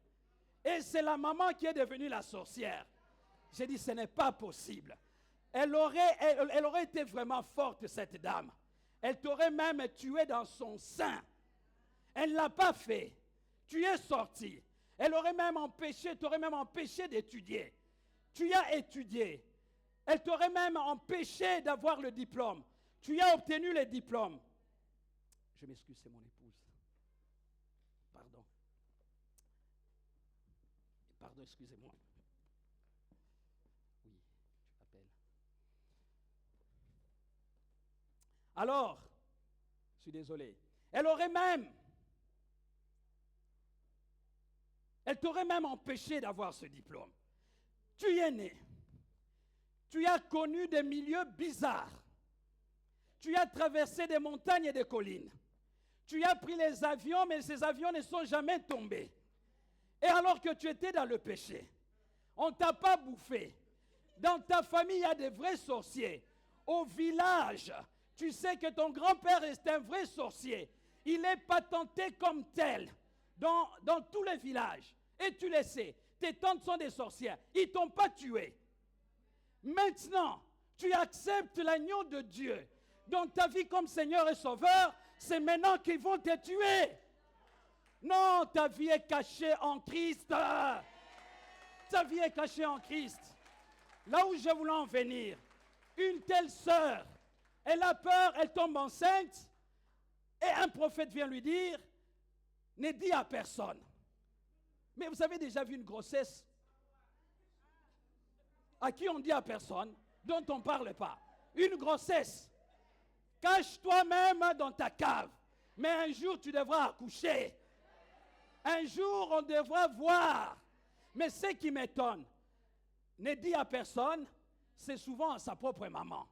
Et c'est la maman qui est devenue la sorcière. J'ai dit, ce n'est pas possible. Elle aurait été vraiment forte, cette dame. Elle t'aurait même tué dans son sein. Elle ne l'a pas fait. Tu es sorti. Elle t'aurait même empêché d'étudier. Tu as étudié. Elle t'aurait même empêché d'avoir le diplôme. Tu as obtenu le diplôme. Je m'excuse, c'est mon épouse. Pardon, excusez-moi. Oui, tu m'appelles. Alors, je suis désolé. Elle t'aurait même empêché d'avoir ce diplôme. Tu y es né. Tu as connu des milieux bizarres. Tu as traversé des montagnes et des collines. Tu as pris les avions, mais ces avions ne sont jamais tombés. Et alors que tu étais dans le péché, on ne t'a pas bouffé. Dans ta famille, il y a des vrais sorciers. Au village, tu sais que ton grand-père est un vrai sorcier. Il est patenté comme tel dans tous les villages. Et tu le sais, tes tantes sont des sorcières. Ils ne t'ont pas tué. Maintenant, tu acceptes l'agneau de Dieu dans ta vie comme Seigneur et Sauveur. C'est maintenant qu'ils vont te tuer. Non, ta vie est cachée en Christ. Ta vie est cachée en Christ. Là où je voulais en venir, une telle sœur, elle a peur, elle tombe enceinte, et un prophète vient lui dire, ne dis à personne. Mais vous avez déjà vu une grossesse à qui on dit à personne, dont on ne parle pas. Une grossesse. Cache-toi même dans ta cave. Mais un jour, tu devras accoucher. Un jour, on devra voir. Mais ce qui m'étonne, ne dit à personne, c'est souvent à sa propre maman.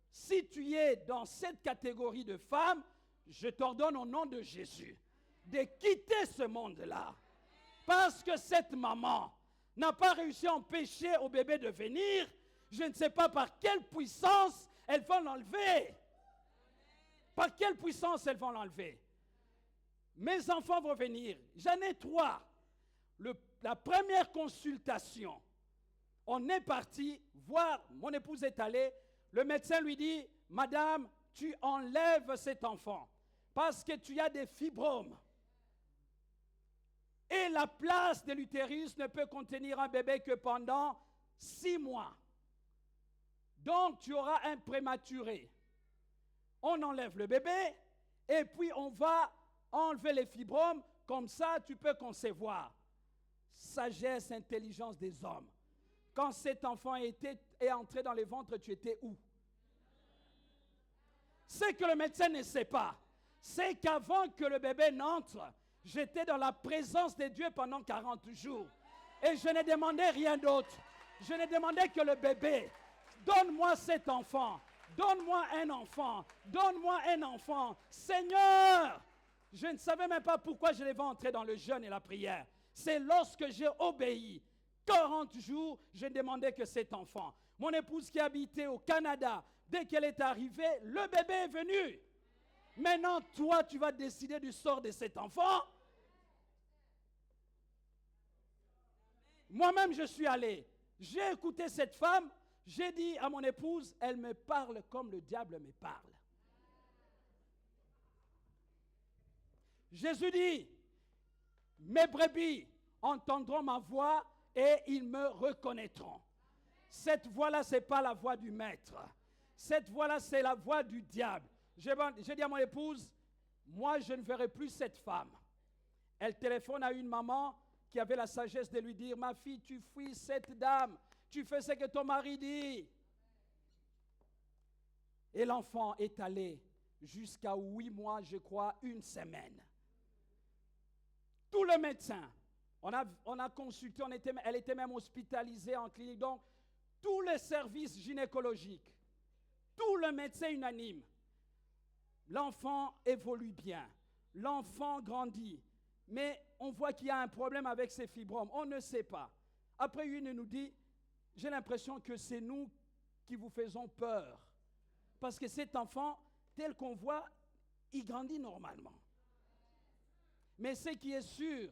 Si tu es dans cette catégorie de femmes, je t'ordonne au nom de Jésus de quitter ce monde-là. Parce que cette maman n'a pas réussi à empêcher au bébé de venir, je ne sais pas par quelle puissance elles vont l'enlever. Par quelle puissance elles vont l'enlever. Mes enfants vont venir. J'en ai 3. La première consultation, on est parti voir, mon épouse est allée, le médecin lui dit, madame, tu enlèves cet enfant parce que tu as des fibromes. Et la place de l'utérus ne peut contenir un bébé que pendant 6 mois. Donc, tu auras un prématuré. On enlève le bébé et puis on va enlever les fibromes. Comme ça, tu peux concevoir. Sagesse, intelligence des hommes. Quand cet enfant est entré dans le ventre, tu étais où? Ce que le médecin ne sait pas, c'est qu'avant que le bébé n'entre, j'étais dans la présence de Dieu pendant 40 jours. Et je ne demandais rien d'autre. Je ne demandais que le bébé. Donne-moi cet enfant. Donne-moi un enfant. Donne-moi un enfant. Seigneur, je ne savais même pas pourquoi je devais entrer dans le jeûne et la prière. C'est lorsque j'ai obéi. 40 jours, je ne demandais que cet enfant. Mon épouse qui habitait au Canada, dès qu'elle est arrivée, le bébé est venu. Maintenant, toi, tu vas décider du sort de cet enfant. Moi-même, je suis allé. J'ai écouté cette femme. J'ai dit à mon épouse, elle me parle comme le diable me parle. Jésus dit, mes brebis entendront ma voix et ils me reconnaîtront. Cette voix-là, ce n'est pas la voix du maître. Cette voix-là, c'est la voix du diable. J'ai dit à mon épouse, moi, je ne verrai plus cette femme. Elle téléphone à une maman qui avait la sagesse de lui dire, ma fille, tu fuis cette dame. Tu fais ce que ton mari dit. Et l'enfant est allé jusqu'à 8 mois, je crois, 1 semaine. Tout le médecin, on a consulté, elle était même hospitalisée en clinique. Donc, tous les services gynécologiques, tout le médecin unanime. L'enfant évolue bien, l'enfant grandit, mais on voit qu'il y a un problème avec ses fibromes. On ne sait pas. Après, une nous dit, j'ai l'impression que c'est nous qui vous faisons peur. Parce que cet enfant, tel qu'on voit, il grandit normalement. Mais ce qui est sûr,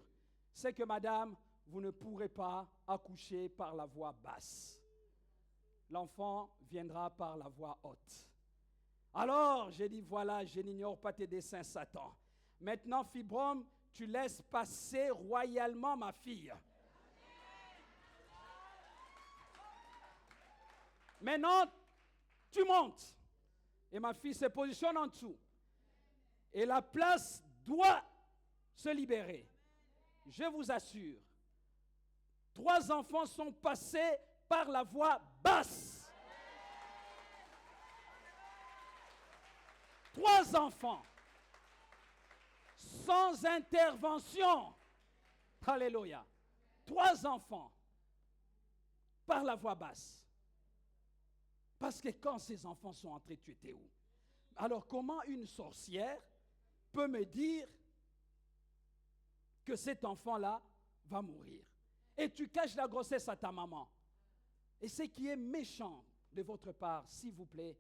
c'est que madame, vous ne pourrez pas accoucher par la voie basse. L'enfant viendra par la voie haute. Alors, j'ai dit, voilà, je n'ignore pas tes desseins, Satan. Maintenant, fibrome, tu laisses passer royalement ma fille. Maintenant, tu montes. Et ma fille se positionne en dessous. Et la place doit se libérer. Je vous assure, 3 enfants sont passés par la voie basse. 3 enfants. Sans intervention. Alléluia. 3 enfants par la voie basse. Parce que quand ces enfants sont entrés, tu étais où? Alors comment une sorcière peut me dire que cet enfant-là va mourir? Et tu caches la grossesse à ta maman. Et ce qui est méchant de votre part, s'il vous plaît,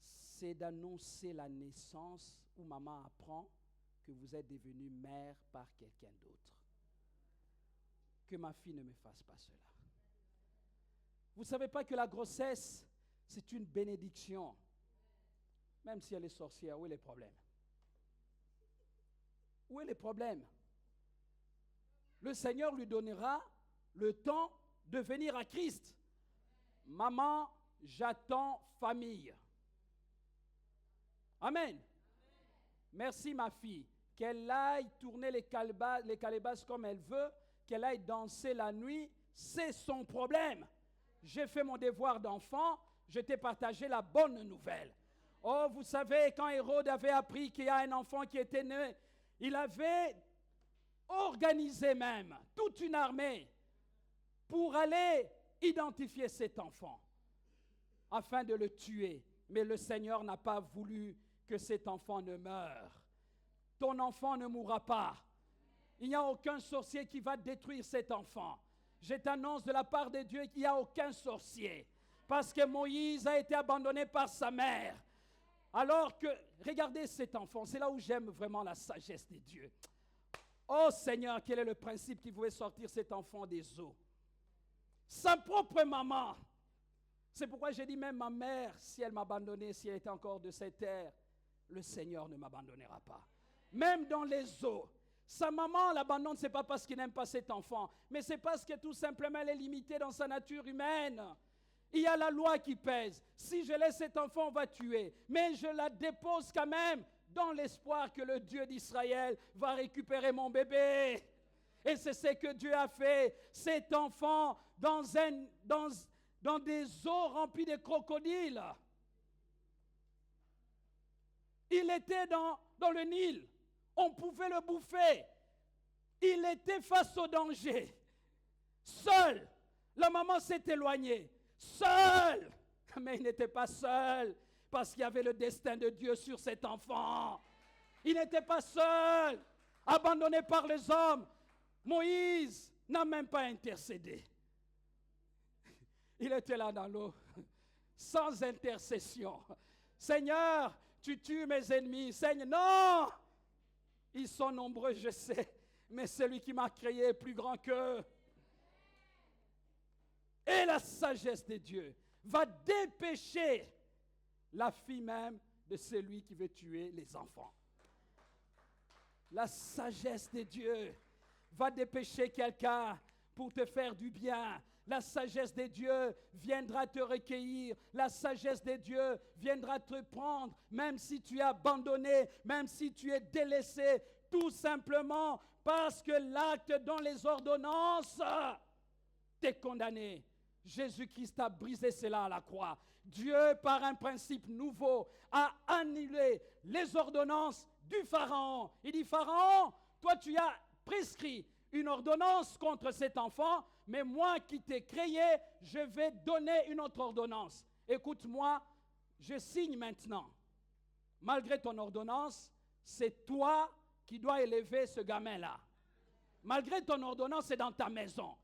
c'est d'annoncer la naissance où maman apprend que vous êtes devenue mère par quelqu'un d'autre. Que ma fille ne me fasse pas cela. Vous ne savez pas que la grossesse, c'est une bénédiction. Même si elle est sorcière, où est le problème? Où est le problème? Le Seigneur lui donnera le temps de venir à Christ. Maman, j'attends famille. Amen. Merci ma fille. Qu'elle aille tourner les calebasses comme elle veut, qu'elle aille danser la nuit, c'est son problème. J'ai fait mon devoir d'enfant, je t'ai partagé la bonne nouvelle. Oh, vous savez, quand Hérode avait appris qu'il y a un enfant qui était né, il avait organisé même toute une armée pour aller identifier cet enfant afin de le tuer. Mais le Seigneur n'a pas voulu que cet enfant ne meure. Ton enfant ne mourra pas. Il n'y a aucun sorcier qui va détruire cet enfant. Je t'annonce de la part de Dieu qu'il n'y a aucun sorcier. Parce que Moïse a été abandonné par sa mère. Alors que, regardez cet enfant, c'est là où j'aime vraiment la sagesse de Dieu. Oh Seigneur, quel est le principe qui pouvait sortir cet enfant des eaux? Sa propre maman. C'est pourquoi j'ai dit même ma mère, si elle m'abandonnait, si elle était encore de cette terre, le Seigneur ne m'abandonnera pas. Même dans les eaux. Sa maman l'abandonne, ce n'est pas parce qu'il n'aime pas cet enfant, mais c'est parce que tout simplement elle est limitée dans sa nature humaine. Il y a la loi qui pèse. Si je laisse cet enfant, on va tuer. Mais je la dépose quand même dans l'espoir que le Dieu d'Israël va récupérer mon bébé. Et c'est ce que Dieu a fait. Cet enfant dans des eaux remplies de crocodiles. Il était dans le Nil. On pouvait le bouffer. Il était face au danger. Seul. La maman s'est éloignée. Seul. Mais il n'était pas seul parce qu'il y avait le destin de Dieu sur cet enfant. Il n'était pas seul, abandonné par les hommes. Moïse n'a même pas intercédé. Il était là dans l'eau, sans intercession. Seigneur, tu tues mes ennemis. Seigneur, non! Ils sont nombreux, je sais, mais celui qui m'a créé est plus grand qu'eux. Et la sagesse de Dieu va dépêcher la fille même de celui qui veut tuer les enfants. La sagesse de Dieu va dépêcher quelqu'un pour te faire du bien. La sagesse de Dieu viendra te recueillir. La sagesse de Dieu viendra te prendre, même si tu es abandonné, même si tu es délaissé, tout simplement parce que l'acte dans les ordonnances t'est condamné. Jésus-Christ a brisé cela à la croix. Dieu, par un principe nouveau, a annulé les ordonnances du Pharaon. Il dit, Pharaon, toi tu as prescrit une ordonnance contre cet enfant, mais moi qui t'ai créé, je vais donner une autre ordonnance. Écoute-moi, je signe maintenant. Malgré ton ordonnance, c'est toi qui dois élever ce gamin-là. Malgré ton ordonnance, c'est dans ta maison.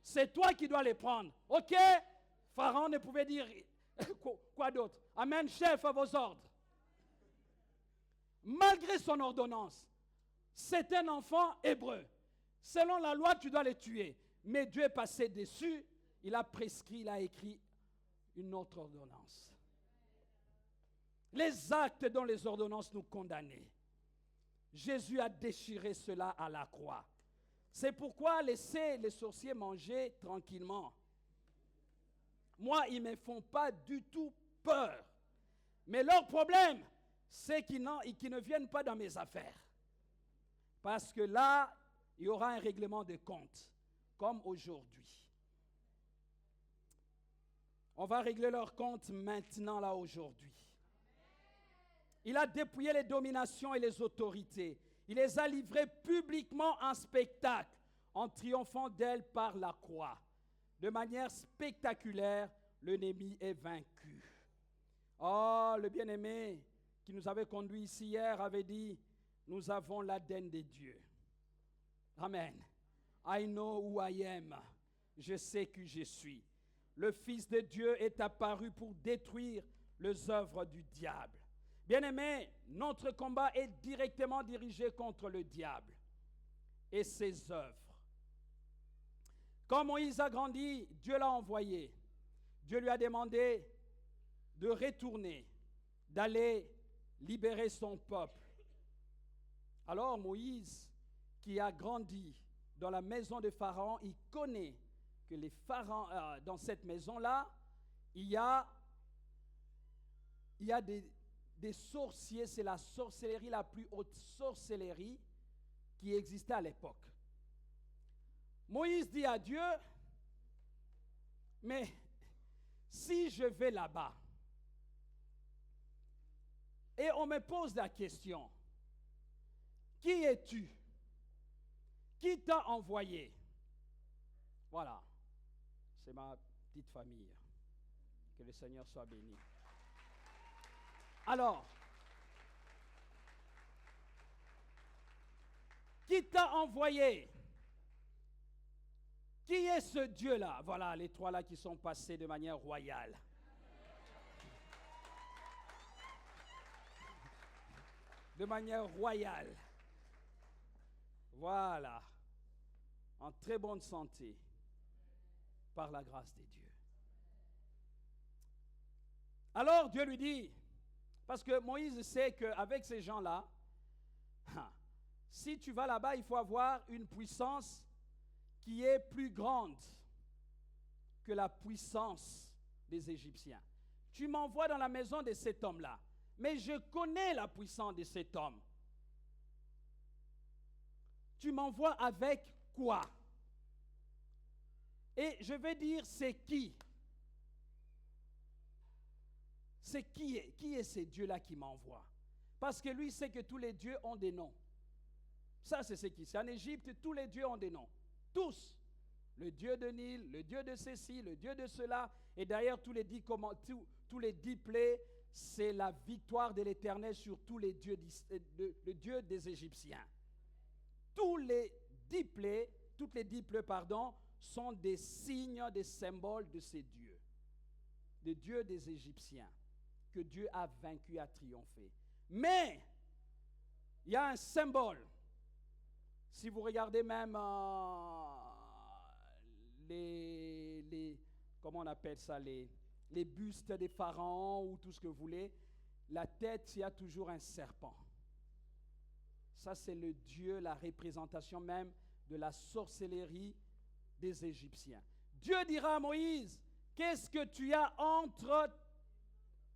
C'est toi qui dois les prendre. OK? Pharaon ne pouvait dire quoi d'autre? Amen, chef, à vos ordres. Malgré son ordonnance, c'est un enfant hébreu. Selon la loi, tu dois le tuer. Mais Dieu est passé dessus. Il a prescrit, il a écrit une autre ordonnance. Les actes dont les ordonnances nous condamnaient. Jésus a déchiré cela à la croix. C'est pourquoi laissez les sorciers manger tranquillement. Moi, ils ne me font pas du tout peur. Mais leur problème, c'est qu'ils ne viennent pas dans mes affaires. Parce que là, il y aura un règlement de compte, comme aujourd'hui. On va régler leur compte maintenant, là, aujourd'hui. Il a dépouillé les dominations et les autorités. Il les a livrées publiquement en spectacle, en triomphant d'elles par la croix. De manière spectaculaire, l'ennemi est vaincu. Oh, le bien-aimé qui nous avait conduits ici hier avait dit, nous avons l'ADN de Dieu. Amen. I know who I am. Je sais qui je suis. Le Fils de Dieu est apparu pour détruire les œuvres du diable. Bien-aimés, notre combat est directement dirigé contre le diable et ses œuvres. Quand Moïse a grandi, Dieu l'a envoyé. Dieu lui a demandé de retourner, d'aller libérer son peuple. Alors Moïse, qui a grandi dans la maison de Pharaon, il connaît que les pharaons, dans cette maison-là, il y a des sorciers. C'est la sorcellerie, la plus haute sorcellerie qui existait à l'époque. Moïse dit à Dieu, mais si je vais là-bas et on me pose la question, qui es-tu? Qui t'a envoyé? Voilà, c'est ma petite famille. Que le Seigneur soit béni. Alors, qui t'a envoyé? Qui est ce Dieu-là? Voilà, les trois là qui sont passés de manière royale. De manière royale. Voilà. En très bonne santé. Par la grâce de Dieu. Alors Dieu lui dit, parce que Moïse sait qu'avec ces gens-là, si tu vas là-bas, il faut avoir une puissance qui est plus grande que la puissance des Égyptiens. Tu m'envoies dans la maison de cet homme-là, mais je connais la puissance de cet homme. Tu m'envoies avec quoi? Et je vais dire, c'est qui? C'est qui est ce Dieu-là qui m'envoie? Parce que lui sait que tous les dieux ont des noms. Ça, c'est ce qui. C'est en Égypte, tous les dieux ont des noms. Tous. Le dieu de Nil, le dieu de ceci, le dieu de cela. Et d'ailleurs, tous les 10 plaies, c'est la victoire de l'Éternel sur tous les dieux, le Dieu des Égyptiens. Toutes les 10 plaies, sont des signes, des symboles de ces dieux. Des dieux des Égyptiens. Que Dieu a vaincu, a triomphé. Mais, il y a un symbole. Si vous regardez même comment on appelle ça, les bustes des pharaons ou tout ce que vous voulez, la tête, il y a toujours un serpent. Ça, c'est le Dieu, la représentation même de la sorcellerie des Égyptiens. Dieu dira à Moïse, qu'est-ce que tu as entre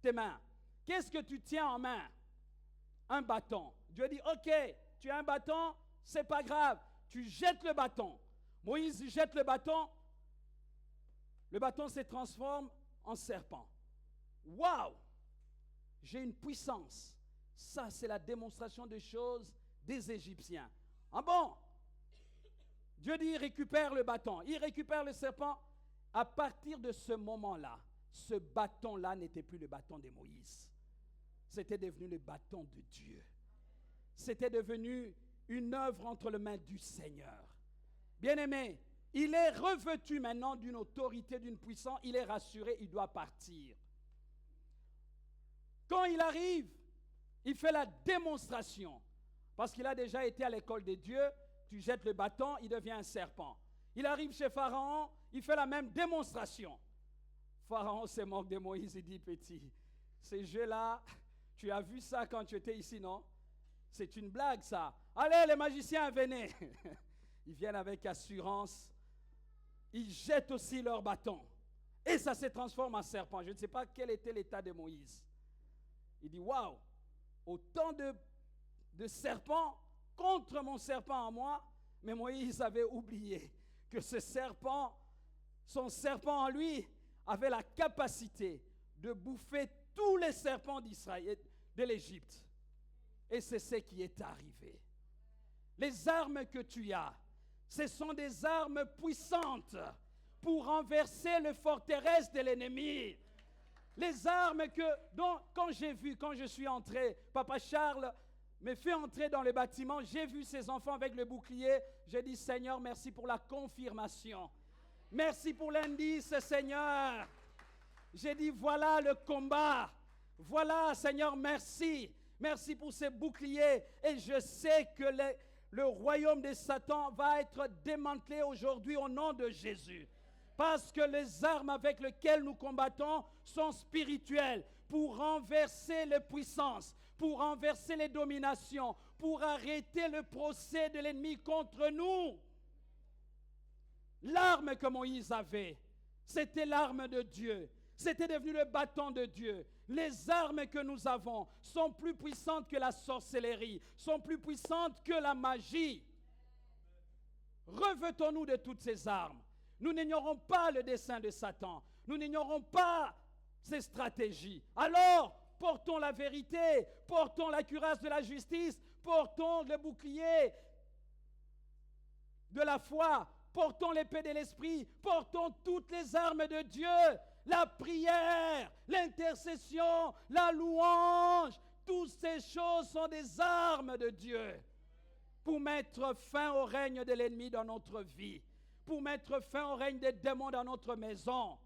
tes mains? Qu'est-ce que tu tiens en main? Un bâton. Dieu dit, ok, tu as un bâton, c'est pas grave, tu jettes le bâton. Moïse jette le bâton, le bâton se transforme en serpent. Waouh! J'ai une puissance. Ça, c'est la démonstration des choses des Égyptiens. Ah bon? Dieu dit, il récupère le bâton. Il récupère le serpent. À partir de ce moment-là, ce bâton-là n'était plus le bâton de Moïse. C'était devenu le bâton de Dieu. C'était devenu une œuvre entre les mains du Seigneur. Bien-aimé, il est revêtu maintenant d'une autorité, d'une puissance. Il est rassuré, il doit partir. Quand il arrive, il fait la démonstration. Parce qu'il a déjà été à l'école de Dieu. Tu jettes le bâton, il devient un serpent. Il arrive chez Pharaon, il fait la même démonstration. Pharaon se moque de Moïse, il dit, petit, ces jeux-là, tu as vu ça quand tu étais ici, non? C'est une blague, ça. Allez, les magiciens, venez. Ils viennent avec assurance. Ils jettent aussi leur bâton. Et ça se transforme en serpent. Je ne sais pas quel était l'état de Moïse. Il dit, waouh, autant de serpents contre mon serpent à moi. Mais Moïse avait oublié que ce serpent, son serpent en lui, avait la capacité de bouffer tous les serpents d'Israël, de l'Égypte. Et c'est ce qui est arrivé. Les armes que tu as, ce sont des armes puissantes pour renverser les forteresses de l'ennemi. Les armes quand je suis entré, Papa Charles me fait entrer dans le bâtiment, j'ai vu ces enfants avec le bouclier, j'ai dit, Seigneur, merci pour la confirmation. Merci pour l'indice, Seigneur. J'ai dit, voilà le combat. Voilà, Seigneur, merci. Merci pour ces boucliers. Et je sais que le royaume de Satan va être démantelé aujourd'hui au nom de Jésus. Parce que les armes avec lesquelles nous combattons sont spirituelles pour renverser les puissances, pour renverser les dominations, pour arrêter le procès de l'ennemi contre nous. L'arme que Moïse avait, c'était l'arme de Dieu. C'était devenu le bâton de Dieu. Les armes que nous avons sont plus puissantes que la sorcellerie, sont plus puissantes que la magie. Revêtons-nous de toutes ces armes. Nous n'ignorons pas le dessein de Satan. Nous n'ignorons pas ses stratégies. Alors, portons la vérité, portons la cuirasse de la justice, portons le bouclier de la foi, portons l'épée de l'esprit, portons toutes les armes de Dieu. La prière, l'intercession, la louange, toutes ces choses sont des armes de Dieu pour mettre fin au règne de l'ennemi dans notre vie, pour mettre fin au règne des démons dans notre maison.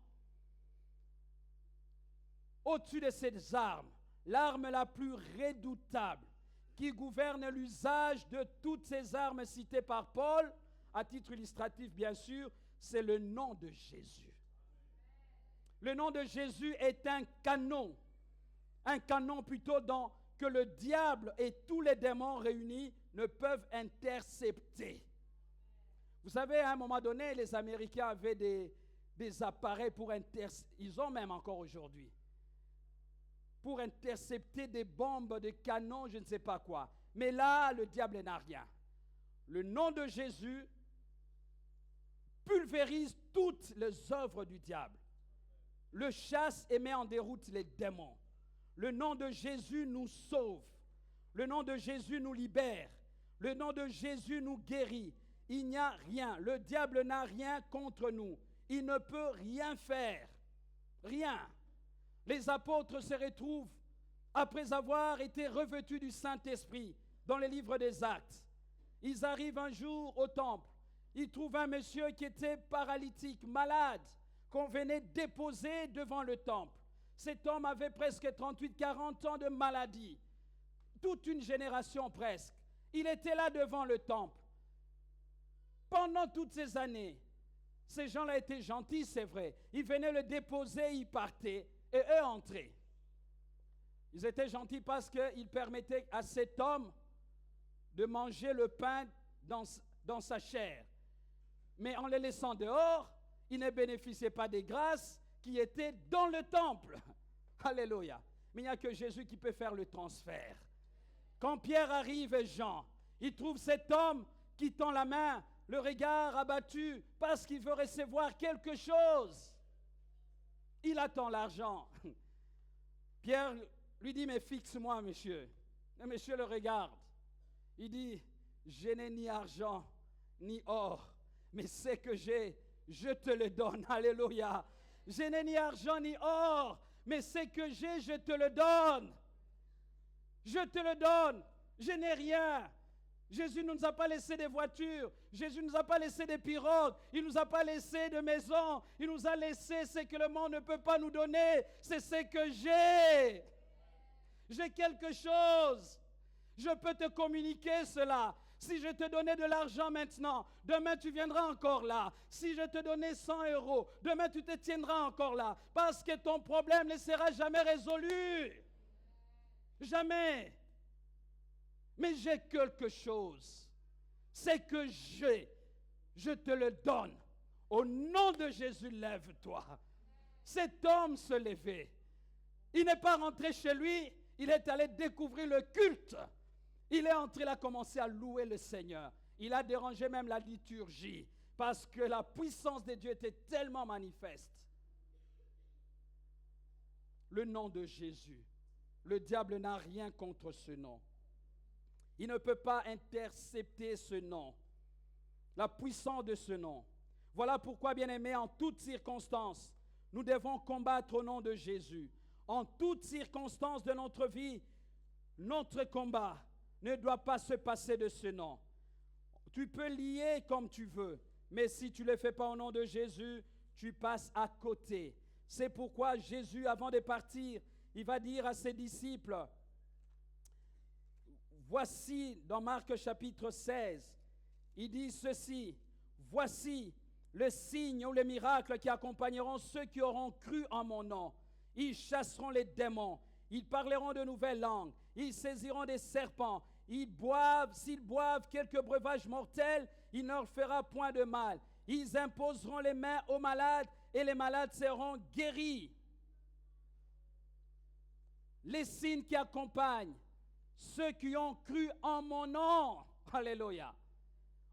Au-dessus de ces armes, l'arme la plus redoutable qui gouverne l'usage de toutes ces armes citées par Paul, à titre illustratif bien sûr, c'est le nom de Jésus. Le nom de Jésus est un canon plutôt que le diable et tous les démons réunis ne peuvent intercepter. Vous savez, à un moment donné, les Américains avaient des appareils pour intercepter, ils ont même encore aujourd'hui, pour intercepter des bombes, des canons, je ne sais pas quoi. Mais là, le diable n'a rien. Le nom de Jésus pulvérise toutes les œuvres du diable. Le chasse et met en déroute les démons. Le nom de Jésus nous sauve. Le nom de Jésus nous libère. Le nom de Jésus nous guérit. Il n'y a rien. Le diable n'a rien contre nous. Il ne peut rien faire. Rien. Les apôtres se retrouvent après avoir été revêtus du Saint-Esprit dans les livres des Actes. Ils arrivent un jour au temple. Ils trouvent un monsieur qui était paralytique, malade, qu'on venait déposer devant le temple. Cet homme avait presque 38-40 ans de maladie. Toute une génération presque. Il était là devant le temple. Pendant toutes ces années, ces gens-là étaient gentils, c'est vrai. Ils venaient le déposer, ils partaient, et eux entraient. Ils étaient gentils parce qu'ils permettaient à cet homme de manger le pain dans sa chair. Mais en les laissant dehors, ils ne bénéficiaient pas des grâces qui étaient dans le temple. Alléluia. Mais il n'y a que Jésus qui peut faire le transfert. Quand Pierre arrive et Jean, il trouve cet homme qui tend la main, le regard abattu, parce qu'il veut recevoir quelque chose. Il attend l'argent. Pierre lui dit, mais fixe-moi, monsieur. Le monsieur le regarde. Il dit, je n'ai ni argent, ni or, mais ce que j'ai, je te le donne. Alléluia. Je n'ai ni argent, ni or, mais ce que j'ai, je te le donne. Je te le donne. Je n'ai rien. Jésus ne nous a pas laissé des voitures. Jésus ne nous a pas laissé des pirogues. Il ne nous a pas laissé de maisons. Il nous a laissé ce que le monde ne peut pas nous donner. C'est ce que j'ai. J'ai quelque chose. Je peux te communiquer cela. Si je te donnais de l'argent maintenant, demain tu viendras encore là. Si je te donnais 100 €, demain tu te tiendras encore là. Parce que ton problème ne sera jamais résolu. Jamais. Mais j'ai quelque chose. C'est que je te le donne. Au nom de Jésus, lève-toi. Cet homme se levait. Il n'est pas rentré chez lui, il est allé découvrir le culte. Il est entré, il a commencé à louer le Seigneur. Il a dérangé même la liturgie parce que la puissance de Dieu était tellement manifeste. Le nom de Jésus. Le diable n'a rien contre ce nom. Il ne peut pas intercepter ce nom. La puissance de ce nom. Voilà pourquoi, bien-aimés, en toutes circonstances, nous devons combattre au nom de Jésus. En toutes circonstances de notre vie, notre combat ne doit pas se passer de ce nom. Tu peux lier comme tu veux, mais si tu ne le fais pas au nom de Jésus, tu passes à côté. C'est pourquoi Jésus, avant de partir, il va dire à ses disciples, voici, dans Marc chapitre 16, il dit ceci, voici le signe ou les miracles qui accompagneront ceux qui auront cru en mon nom. Ils chasseront les démons, ils parleront de nouvelles langues, ils saisiront des serpents, s'ils boivent quelques breuvages mortels, il ne leur fera point de mal. Ils imposeront les mains aux malades et les malades seront guéris. Les signes qui accompagnent ceux qui ont cru en mon nom. Alléluia.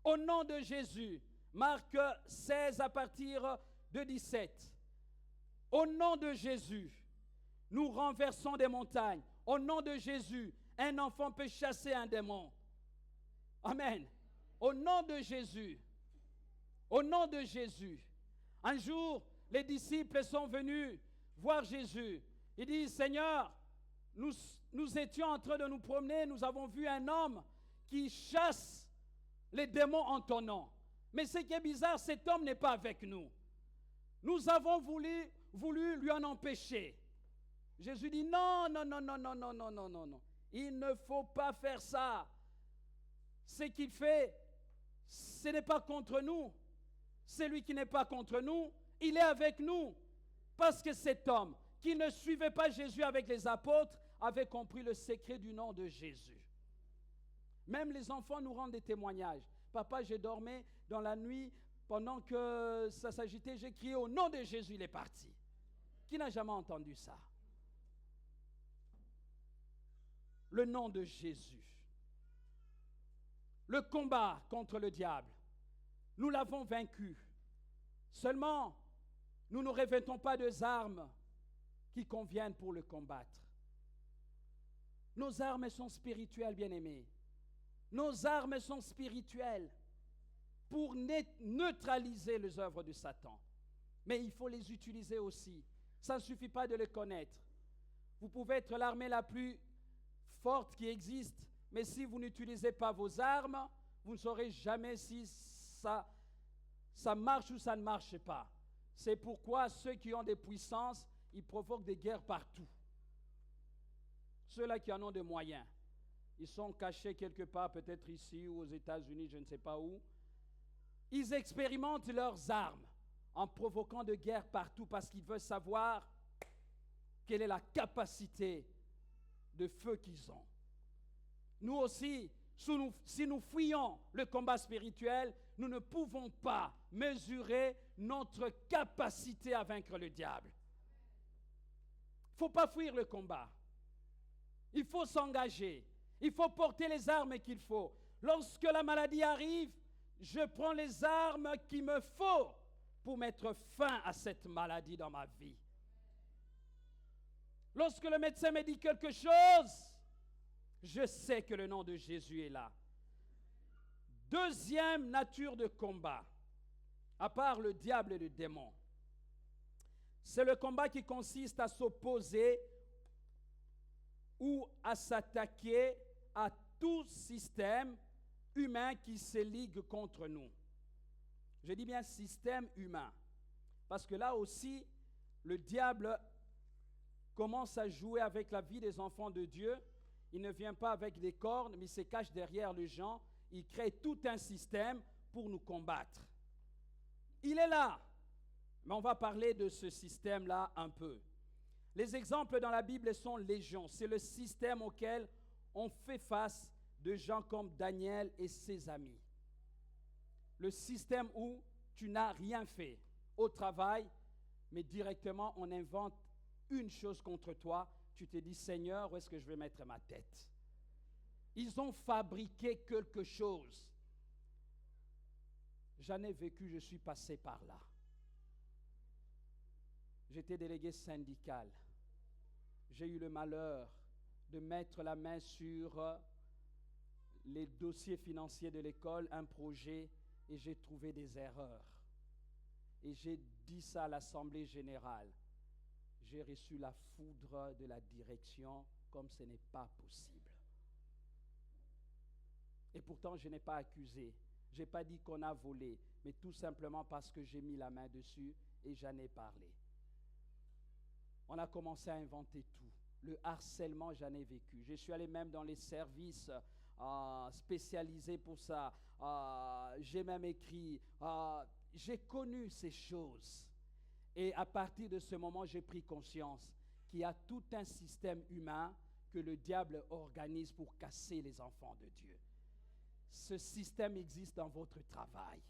Au nom de Jésus. Marc 16 à partir de 17. Au nom de Jésus, nous renversons des montagnes. Au nom de Jésus, un enfant peut chasser un démon. Amen. Au nom de Jésus. Au nom de Jésus. Un jour, les disciples sont venus voir Jésus. Ils disent, Seigneur, nous étions en train de nous promener, nous avons vu un homme qui chasse les démons en ton nom. Mais ce qui est bizarre, cet homme n'est pas avec nous. Nous avons voulu lui en empêcher. Jésus dit, non. Il ne faut pas faire ça. Ce qu'il fait, ce n'est pas contre nous. Celui qui n'est pas contre nous, il est avec nous. Parce que cet homme qui ne suivait pas Jésus avec les apôtres avait compris le secret du nom de Jésus. Même les enfants nous rendent des témoignages. Papa, j'ai dormi dans la nuit, pendant que ça s'agitait, j'ai crié au nom de Jésus, il est parti. Qui n'a jamais entendu ça? Le nom de Jésus. Le combat contre le diable, nous l'avons vaincu. Seulement, nous ne revêtons pas des armes qui conviennent pour le combattre. Nos armes sont spirituelles, bien-aimés. Nos armes sont spirituelles pour neutraliser les œuvres de Satan. Mais il faut les utiliser aussi. Ça ne suffit pas de les connaître. Vous pouvez être l'armée la plus forte qui existe, mais si vous n'utilisez pas vos armes, vous ne saurez jamais si ça marche ou ça ne marche pas. C'est pourquoi ceux qui ont des puissances, ils provoquent des guerres partout. Ceux-là qui en ont des moyens, ils sont cachés quelque part, peut-être ici ou aux États-Unis, je ne sais pas où. Ils expérimentent leurs armes en provoquant des guerres partout parce qu'ils veulent savoir quelle est la capacité de feu qu'ils ont. Nous aussi, si nous fuyons le combat spirituel, nous ne pouvons pas mesurer notre capacité à vaincre le diable. Il ne faut pas fuir le combat. Il faut s'engager. Il faut porter les armes qu'il faut. Lorsque la maladie arrive, je prends les armes qu'il me faut pour mettre fin à cette maladie dans ma vie. Lorsque le médecin me dit quelque chose, je sais que le nom de Jésus est là. Deuxième nature de combat, à part le diable et le démon, c'est le combat qui consiste à s'opposer ou à s'attaquer à tout système humain qui se ligue contre nous. Je dis bien système humain, parce que là aussi, le diable commence à jouer avec la vie des enfants de Dieu. Il ne vient pas avec des cornes, mais il se cache derrière les gens. Il crée tout un système pour nous combattre. Il est là, mais on va parler de ce système-là un peu. Les exemples dans la Bible sont légion. C'est le système auquel on fait face de gens comme Daniel et ses amis. Le système où tu n'as rien fait au travail, mais directement on invente une chose contre toi. Tu te dis, Seigneur, où est-ce que je vais mettre ma tête? Ils ont fabriqué quelque chose. J'en ai vécu, je suis passé par là. J'étais délégué syndical. J'ai eu le malheur de mettre la main sur les dossiers financiers de l'école, un projet, et j'ai trouvé des erreurs. Et j'ai dit ça à l'Assemblée générale. J'ai reçu la foudre de la direction comme ce n'est pas possible. Et pourtant, je n'ai pas accusé. Je n'ai pas dit qu'on a volé, mais tout simplement parce que j'ai mis la main dessus et j'en ai parlé. On a commencé à inventer tout. Le harcèlement, j'en ai vécu. Je suis allé même dans les services spécialisés pour ça. J'ai même écrit. J'ai connu ces choses. Et à partir de ce moment, j'ai pris conscience qu'il y a tout un système humain que le diable organise pour casser les enfants de Dieu. Ce système existe dans votre travail.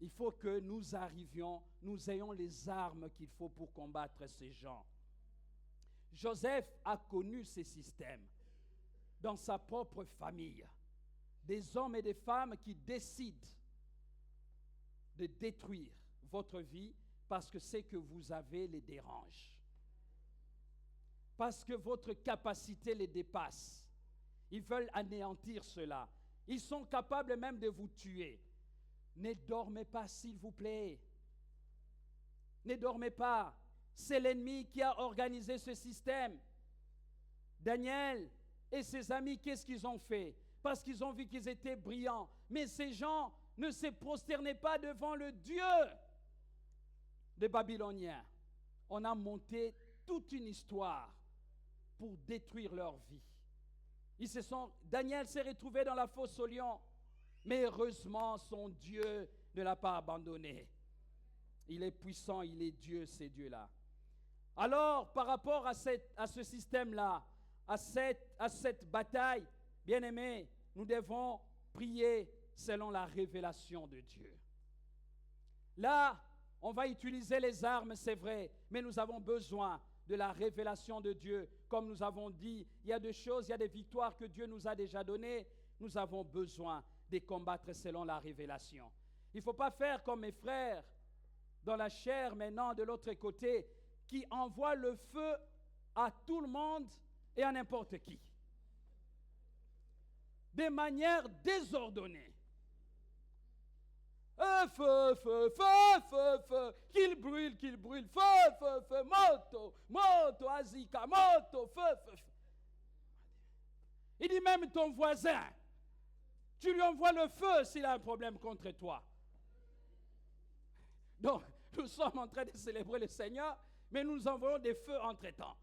Il faut que nous arrivions, nous ayons les armes qu'il faut pour combattre ces gens. Joseph a connu ces systèmes dans sa propre famille. Des hommes et des femmes qui décident de détruire votre vie parce que ce que vous avez les dérange. Parce que votre capacité les dépasse. Ils veulent anéantir cela. Ils sont capables même de vous tuer. Ne dormez pas, s'il vous plaît. Ne dormez pas. C'est l'ennemi qui a organisé ce système. Daniel et ses amis, qu'est-ce qu'ils ont fait? Parce qu'ils ont vu qu'ils étaient brillants. Mais ces gens ne se prosternaient pas devant le Dieu des Babyloniens. On a monté toute une histoire pour détruire leur vie. Daniel s'est retrouvé dans la fosse aux lions, mais heureusement, son Dieu ne l'a pas abandonné. Il est puissant, il est Dieu, ces dieux-là. Alors, par rapport à ce système-là, à cette bataille, bien-aimés, nous devons prier selon la révélation de Dieu. Là, on va utiliser les armes, c'est vrai, mais nous avons besoin de la révélation de Dieu. Comme nous avons dit, il y a des choses, il y a des victoires que Dieu nous a déjà données. Nous avons besoin de combattre selon la révélation. Il ne faut pas faire comme mes frères dans la chair, maintenant de l'autre côté, qui envoient le feu à tout le monde et à n'importe qui. De manière désordonnée. Feu, feu, feu, feu, feu, qu'il brûle, feu, feu, feu, moto, moto, azika, moto, feu, feu, feu. Il dit même ton voisin, tu lui envoies le feu s'il a un problème contre toi. Donc, nous sommes en train de célébrer le Seigneur, mais nous envoyons des feux entre-temps.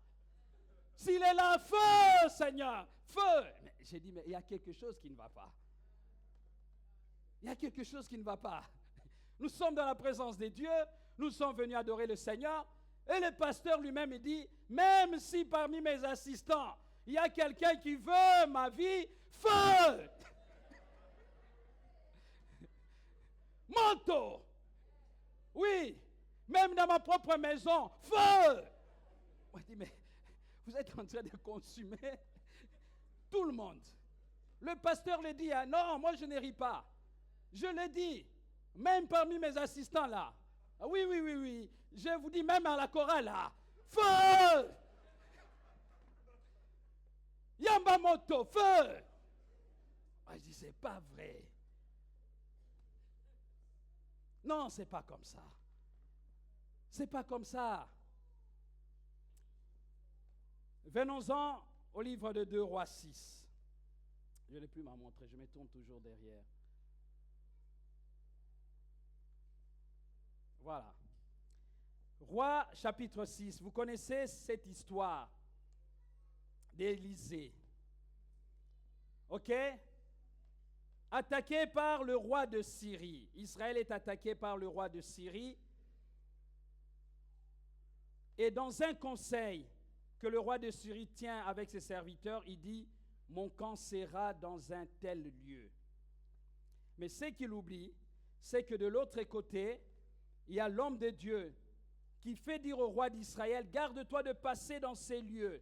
S'il est là, feu, Seigneur, feu. Mais j'ai dit, mais il y a quelque chose qui ne va pas. Il y a quelque chose qui ne va pas. Nous sommes dans la présence de Dieu, nous sommes venus adorer le Seigneur, et le pasteur lui-même dit, même si parmi mes assistants, il y a quelqu'un qui veut ma vie, feu! Manteau! Oui, même dans ma propre maison, feu! Moi, je dis, mais vous êtes en train de consumer tout le monde. Le pasteur le dit, ah non, moi je ne ris pas. Je le dis, même parmi mes assistants là. Ah oui, oui, oui, oui. Je vous dis même à la chorale là. Feu! Yamamoto, feu! Ah, je dis, c'est pas vrai. Non, c'est pas comme ça. C'est pas comme ça. Venons-en au livre de 2 Rois 6. Je n'ai plus ma montre, je me tourne toujours derrière. Voilà. Roi chapitre 6. Vous connaissez cette histoire d'Élisée. OK? Attaqué par le roi de Syrie. Israël est attaqué par le roi de Syrie. Et dans un conseil que le roi de Syrie tient avec ses serviteurs, il dit, mon camp sera dans un tel lieu. Mais ce qu'il oublie, c'est que de l'autre côté, il y a l'homme de Dieu qui fait dire au roi d'Israël, garde-toi de passer dans ces lieux,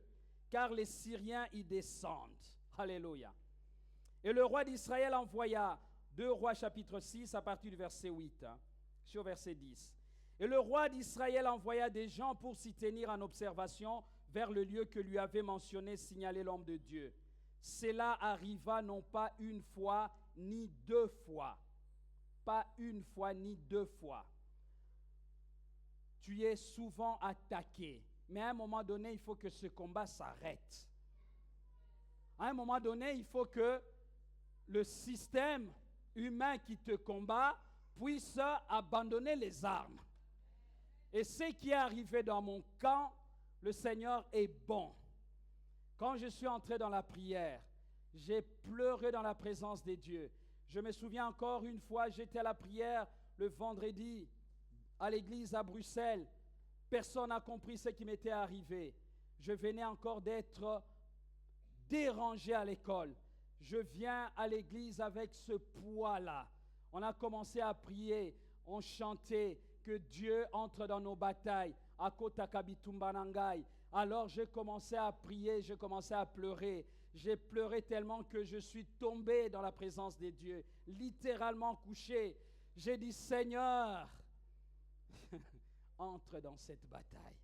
car les Syriens y descendent. Alléluia. Et le roi d'Israël envoya, 2 Rois chapitre 6 à partir du verset 8, sur verset 10. Et le roi d'Israël envoya des gens pour s'y tenir en observation vers le lieu que lui avait mentionné, signalé l'homme de Dieu. Cela arriva non pas une fois ni 2 fois. Pas une fois ni 2 fois. Tu es souvent attaqué. Mais à un moment donné, il faut que ce combat s'arrête. À un moment donné, il faut que le système humain qui te combat puisse abandonner les armes. Et ce qui est arrivé dans mon camp, le Seigneur est bon. Quand je suis entré dans la prière, j'ai pleuré dans la présence de Dieu. Je me souviens encore une fois, j'étais à la prière le vendredi à l'église à Bruxelles. Personne n'a compris ce qui m'était arrivé. Je venais encore d'être dérangé à l'école. Je viens à l'église avec ce poids-là. On a commencé à prier, on chantait que Dieu entre dans nos batailles. Alors j'ai commencé à prier, j'ai commencé à pleurer. J'ai pleuré tellement que je suis tombé dans la présence de Dieu, littéralement couché. J'ai dit, Seigneur, entre dans cette bataille.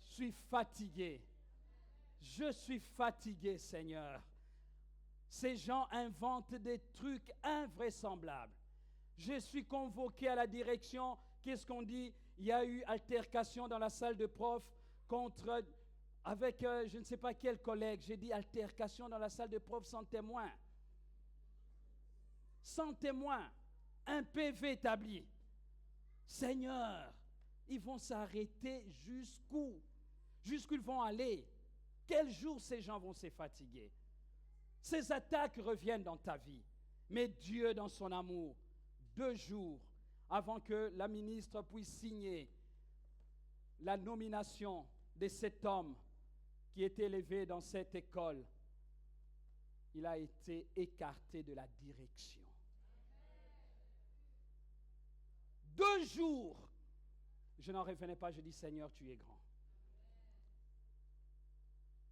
Je suis fatigué. Je suis fatigué, Seigneur. Ces gens inventent des trucs invraisemblables. Je suis convoqué à la direction. Qu'est-ce qu'on dit? Il y a eu altercation dans la salle de prof avec je ne sais pas quel collègue. J'ai dit altercation dans la salle de prof sans témoin. Sans témoin. Un PV établi. Seigneur, ils vont s'arrêter jusqu'où? Jusqu'où ils vont aller? Quel jour ces gens vont se fatiguer? Ces attaques reviennent dans ta vie. Mais Dieu, dans son amour, 2 jours avant que la ministre puisse signer la nomination de cet homme qui était élevé dans cette école, il a été écarté de la direction. 2 jours, je n'en revenais pas, je dis Seigneur, tu es grand.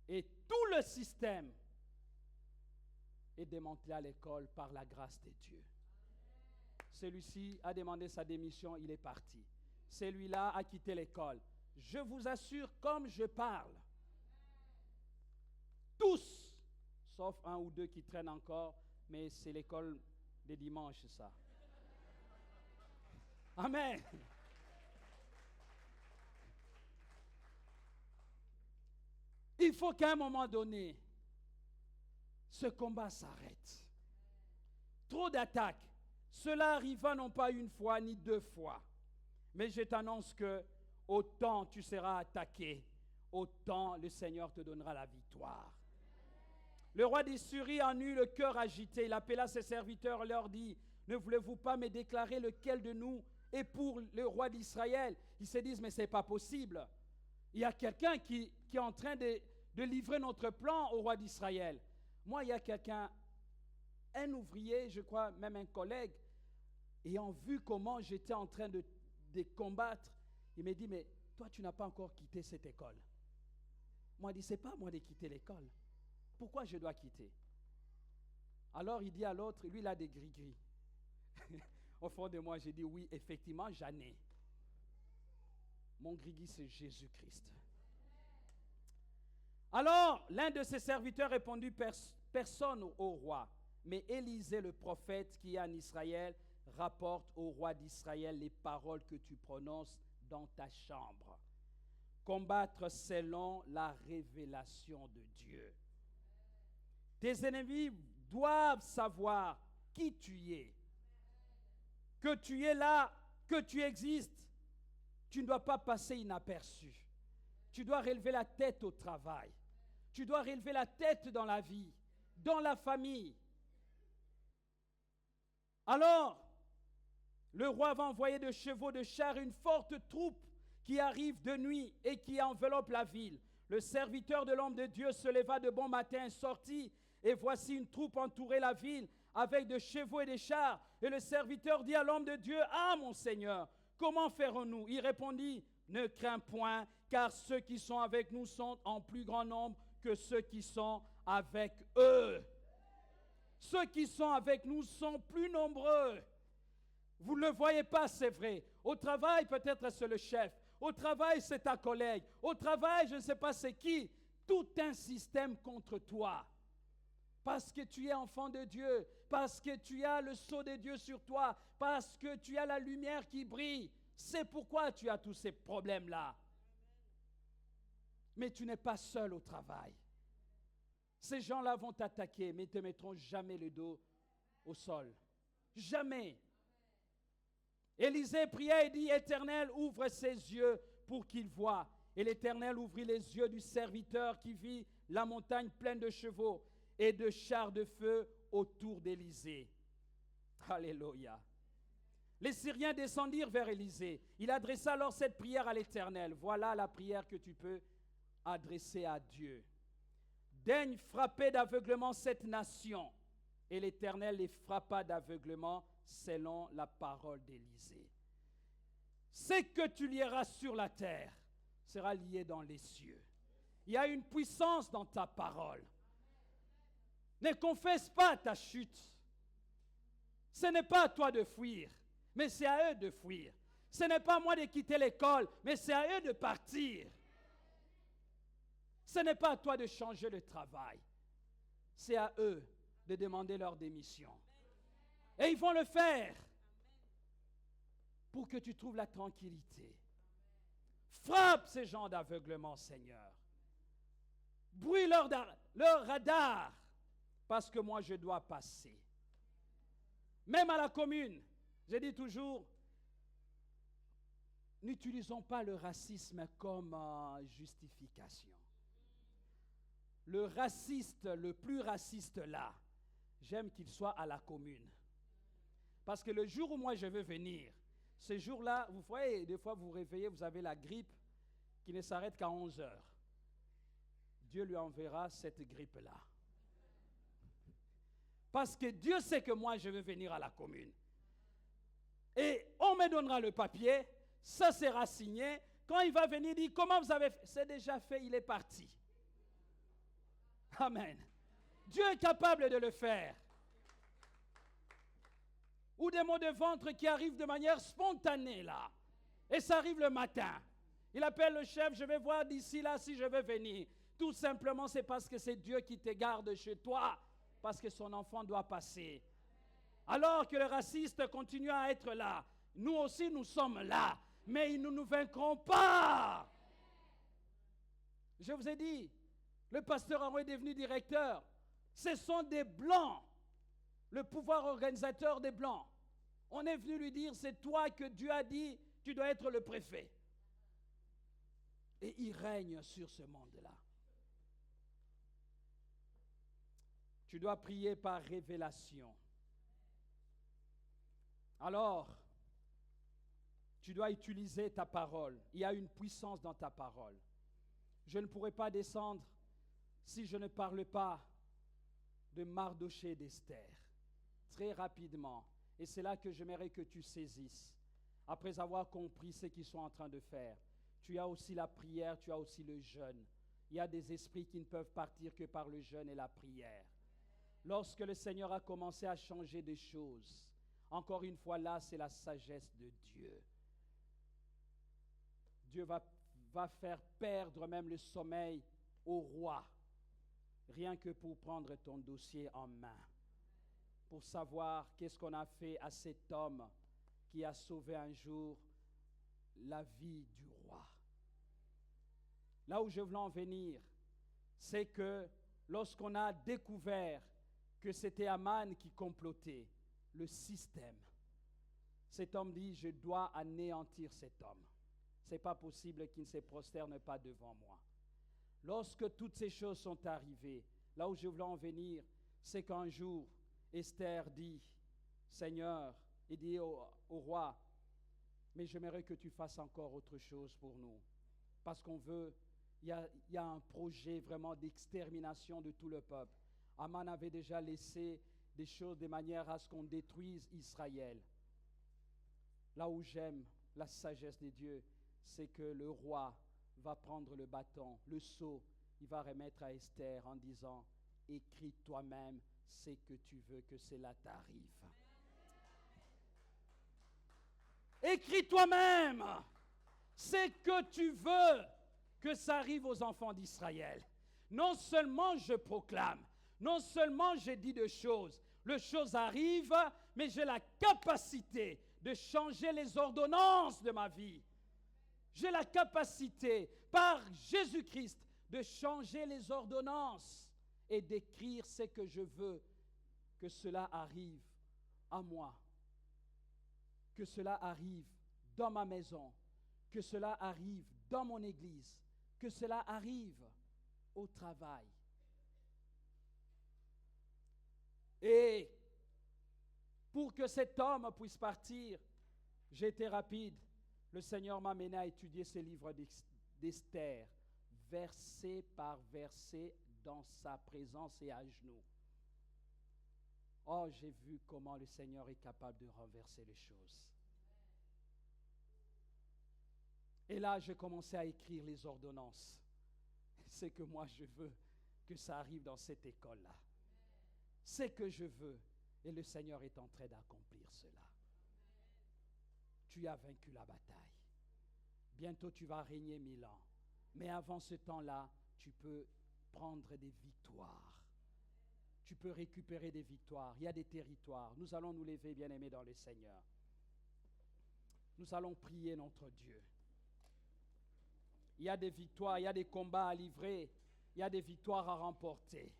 Et tout le système est démantelé à l'école par la grâce de Dieu. Celui-ci a demandé sa démission, il est parti. Celui-là a quitté l'école. Je vous assure, comme je parle, tous, sauf 1 ou 2 qui traînent encore, mais c'est l'école des dimanches, ça. Amen. Il faut qu'à un moment donné, ce combat s'arrête. Trop d'attaques. Cela arriva non pas 1 fois ni 2 fois. Mais je t'annonce que autant tu seras attaqué, autant le Seigneur te donnera la victoire. Le roi d'Assyrie en eut le cœur agité. Il appela ses serviteurs et leur dit, ne voulez-vous pas me déclarer lequel de nous est pour le roi d'Israël? Ils se disent, mais ce n'est pas possible. Il y a quelqu'un qui est en train de livrer notre plan au roi d'Israël. Moi, il y a quelqu'un, un ouvrier, je crois, même un collègue, ayant vu comment j'étais en train de combattre, il me dit, mais toi, tu n'as pas encore quitté cette école. Moi, il dit, c'est pas à moi de quitter l'école. Pourquoi je dois quitter? Alors, il dit à l'autre, lui, il a des gris-gris. Au fond de moi, j'ai dit, oui, effectivement, j'en ai. Mon gris-gris, c'est Jésus-Christ. Alors, l'un de ses serviteurs répondit, personne au roi, mais Élisée le prophète qui est en Israël rapporte au roi d'Israël les paroles que tu prononces dans ta chambre. Combattre selon la révélation de Dieu. Tes ennemis doivent savoir qui tu es, que tu es là, que tu existes. Tu ne dois pas passer inaperçu. Tu dois relever la tête au travail. Tu dois relever la tête dans la vie, dans la famille. Alors, le roi va envoyer de chevaux de char une forte troupe qui arrive de nuit et qui enveloppe la ville. Le serviteur de l'homme de Dieu se leva de bon matin, sortit, et voici une troupe entourait la ville avec de chevaux et des chars. Et le serviteur dit à l'homme de Dieu, « Ah, mon Seigneur, comment ferons-nous » Il répondit, « Ne crains point, car ceux qui sont avec nous sont en plus grand nombre que ceux qui sont avec eux. » Ceux qui sont avec nous sont plus nombreux. Vous ne le voyez pas, c'est vrai. Au travail, peut-être c'est le chef. Au travail, c'est ta collègue. Au travail, je ne sais pas c'est qui. Tout un système contre toi. Parce que tu es enfant de Dieu. Parce que tu as le sceau de Dieu sur toi. Parce que tu as la lumière qui brille. C'est pourquoi tu as tous ces problèmes-là. Mais tu n'es pas seul au travail. Ces gens-là vont t'attaquer, mais ils ne te mettront jamais le dos au sol. Jamais. Élisée pria et dit, « Éternel, ouvre ses yeux pour qu'il voie. » Et l'Éternel ouvrit les yeux du serviteur qui vit la montagne pleine de chevaux et de chars de feu autour d'Élisée. Alléluia. Les Syriens descendirent vers Élisée. Il adressa alors cette prière à l'Éternel. Voilà la prière que tu peux adresser à Dieu. Daigne frapper d'aveuglement cette nation. Et l'Éternel les frappa d'aveuglement selon la parole d'Élisée. Ce que tu lieras sur la terre sera lié dans les cieux. Il y a une puissance dans ta parole. Ne confesse pas ta chute. Ce n'est pas à toi de fuir, mais c'est à eux de fuir. Ce n'est pas à moi de quitter l'école, mais c'est à eux de partir. Ce n'est pas à toi de changer le travail. C'est à eux de demander leur démission. Et ils vont le faire pour que tu trouves la tranquillité. Frappe ces gens d'aveuglement, Seigneur. Brouille leur radar, parce que moi je dois passer. Même à la commune, je dis toujours, n'utilisons pas le racisme comme justification. Le raciste, le plus raciste là, j'aime qu'il soit à la commune. Parce que le jour où moi je veux venir, ce jour-là, vous voyez, des fois vous vous réveillez, vous avez la grippe qui ne s'arrête qu'à 11 heures. Dieu lui enverra cette grippe-là. Parce que Dieu sait que moi je veux venir à la commune. Et on me donnera le papier, ça sera signé. Quand il va venir, il dit, comment vous avez fait? C'est déjà fait, il est parti. Amen. Dieu est capable de le faire. Ou des maux de ventre qui arrivent de manière spontanée là. Et ça arrive le matin. Il appelle le chef, je vais voir d'ici là si je vais venir. Tout simplement, c'est parce que c'est Dieu qui te garde chez toi. Parce que son enfant doit passer. Alors que le raciste continue à être là. Nous aussi, nous sommes là. Mais ils ne nous vaincront pas. Je vous ai dit, le pasteur Henri est devenu directeur. Ce sont des blancs. Le pouvoir organisateur des blancs. On est venu lui dire, c'est toi que Dieu a dit, tu dois être le préfet. Et il règne sur ce monde-là. Tu dois prier par révélation. Alors, tu dois utiliser ta parole. Il y a une puissance dans ta parole. Je ne pourrai pas descendre si je ne parle pas de Mardochée et d'Esther. Très rapidement. Et c'est là que j'aimerais que tu saisisses. Après avoir compris ce qu'ils sont en train de faire. Tu as aussi la prière, tu as aussi le jeûne. Il y a des esprits qui ne peuvent partir que par le jeûne et la prière. Lorsque le Seigneur a commencé à changer des choses, encore une fois là, c'est la sagesse de Dieu. Dieu va faire perdre même le sommeil au roi, rien que pour prendre ton dossier en main, pour savoir qu'est-ce qu'on a fait à cet homme qui a sauvé un jour la vie du roi. Là où je veux en venir, c'est que lorsqu'on a découvert que c'était Aman qui complotait le système, cet homme dit, je dois anéantir cet homme. Ce n'est pas possible qu'il ne se prosterne pas devant moi. Lorsque toutes ces choses sont arrivées, là où je voulais en venir, c'est qu'un jour, Esther dit, Seigneur, il dit au roi, mais j'aimerais que tu fasses encore autre chose pour nous. Parce qu'on veut, il y a un projet vraiment d'extermination de tout le peuple. Aman avait déjà laissé des choses de manière à ce qu'on détruise Israël. Là où j'aime la sagesse de Dieu, c'est que le roi va prendre le bâton, le sceau, il va remettre à Esther en disant, écris toi-même ce que tu veux que cela t'arrive. Écris toi-même ce que tu veux que ça arrive aux enfants d'Israël. Non seulement je proclame, non seulement je dis des choses, les choses arrivent, mais j'ai la capacité de changer les ordonnances de ma vie. J'ai la capacité, par Jésus-Christ, de changer les ordonnances et d'écrire ce que je veux que cela arrive à moi, que cela arrive dans ma maison, que cela arrive dans mon église, que cela arrive au travail. Et pour que cet homme puisse partir, j'ai été rapide. Le Seigneur m'a amené à étudier ce livre d'Esther, verset par verset, dans sa présence et à genoux. Oh, j'ai vu comment le Seigneur est capable de renverser les choses. Et là, j'ai commencé à écrire les ordonnances. C'est que moi, je veux que ça arrive dans cette école-là. C'est que je veux. Et le Seigneur est en train d'accomplir cela. Tu as vaincu la bataille. Bientôt, tu vas régner 1000 ans. Mais avant ce temps-là, tu peux prendre des victoires. Tu peux récupérer des victoires. Il y a des territoires. Nous allons nous lever, bien-aimés, dans le Seigneur. Nous allons prier notre Dieu. Il y a des victoires, il y a des combats à livrer, il y a des victoires à remporter.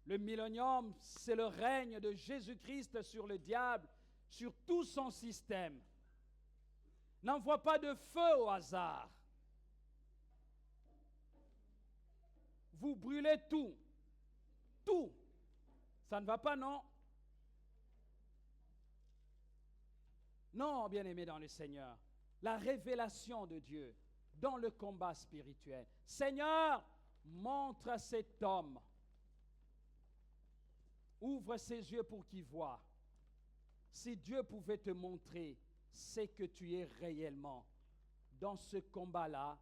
Le millénium, c'est le règne de Jésus-Christ sur le diable, sur tout son système. N'envoie pas de feu au hasard. Vous brûlez tout. Tout. Ça ne va pas, non? Non, bien-aimé dans le Seigneur. La révélation de Dieu dans le combat spirituel. Seigneur, montre à cet homme. Ouvre ses yeux pour qu'il voie. Si Dieu pouvait te montrer ce que tu es réellement dans ce combat-là,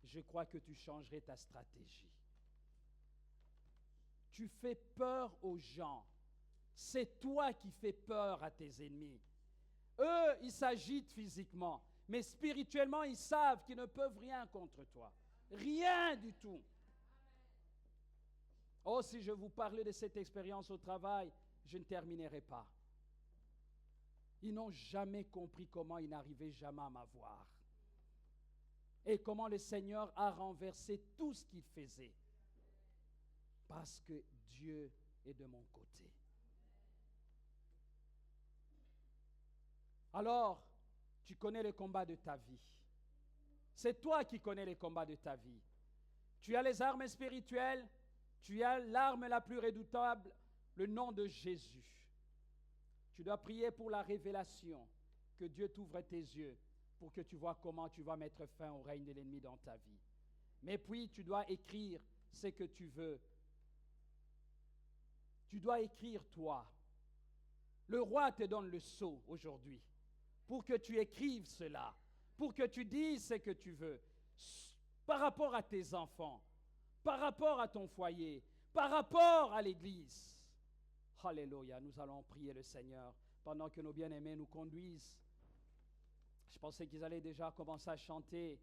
je crois que tu changerais ta stratégie. Tu fais peur aux gens. C'est toi qui fais peur à tes ennemis. Eux, ils s'agitent physiquement, mais spirituellement, ils savent qu'ils ne peuvent rien contre toi. Rien du tout. Oh, si je vous parlais de cette expérience au travail, je ne terminerai pas. Ils n'ont jamais compris comment ils n'arrivaient jamais à m'avoir. Et comment le Seigneur a renversé tout ce qu'ils faisaient. Parce que Dieu est de mon côté. Alors, tu connais le combat de ta vie. C'est toi qui connais les combats de ta vie. Tu as les armes spirituelles, tu as l'arme la plus redoutable, le nom de Jésus. Tu dois prier pour la révélation, que Dieu t'ouvre tes yeux pour que tu vois comment tu vas mettre fin au règne de l'ennemi dans ta vie. Mais puis, tu dois écrire ce que tu veux. Tu dois écrire toi. Le roi te donne le sceau aujourd'hui pour que tu écrives cela, pour que tu dises ce que tu veux par rapport à tes enfants, par rapport à ton foyer, par rapport à l'Église. Alléluia, nous allons prier le Seigneur pendant que nos bien-aimés nous conduisent. Je pensais qu'ils allaient déjà commencer à chanter.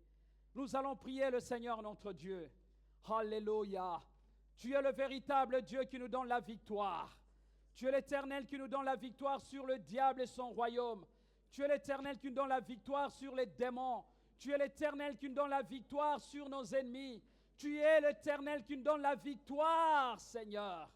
Nous allons prier le Seigneur notre Dieu Alléluia. Tu es le véritable Dieu qui nous donne la victoire. Tu es l'Éternel qui nous donne la victoire sur le diable et son royaume. Tu es l'Éternel qui nous donne la victoire sur les démons. Tu es l'Éternel qui nous donne la victoire sur nos ennemis. Tu es l'Éternel qui nous donne la victoire, Seigneur.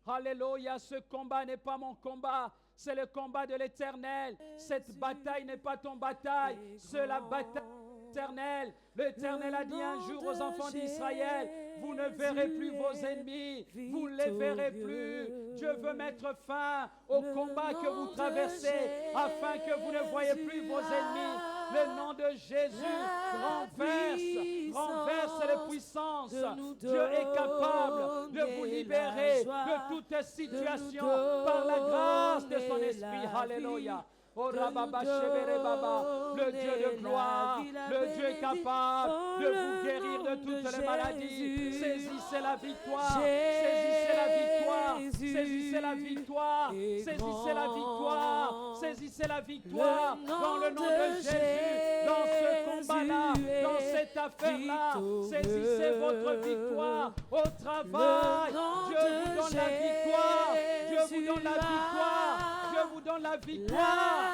Alléluia, ce combat n'est pas mon combat, c'est le combat de l'Éternel. Cette bataille n'est pas ton bataille, c'est la bataille éternelle. L'Éternel a dit un jour aux enfants d'Israël, vous ne verrez plus vos ennemis, vous ne les verrez plus. Dieu veut mettre fin au combat que vous traversez afin que vous ne voyez plus vos ennemis. Le nom de Jésus renverse les puissances. Dieu est capable de vous libérer de toute situation par la grâce de son esprit. Alléluia. Oh, Rababa, Shebere Baba, le Dieu de gloire, le Dieu est capable de vous guérir de toutes les maladies. Saisissez la victoire, saisissez la victoire, saisissez la victoire, saisissez la victoire, saisissez la victoire dans le nom de Jésus, dans ce combat-là, dans cette affaire-là. Saisissez votre victoire au travail. Dieu vous donne la victoire, Dieu vous donne la victoire, Dieu vous donne la victoire.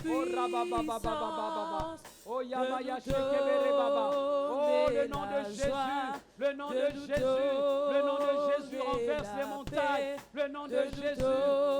Oh rabababababababa. Oh yamaya shekebere baba. Oh le nom de Jésus, le nom de Jésus, le nom de Jésus renverse les montagnes, le nom de Jésus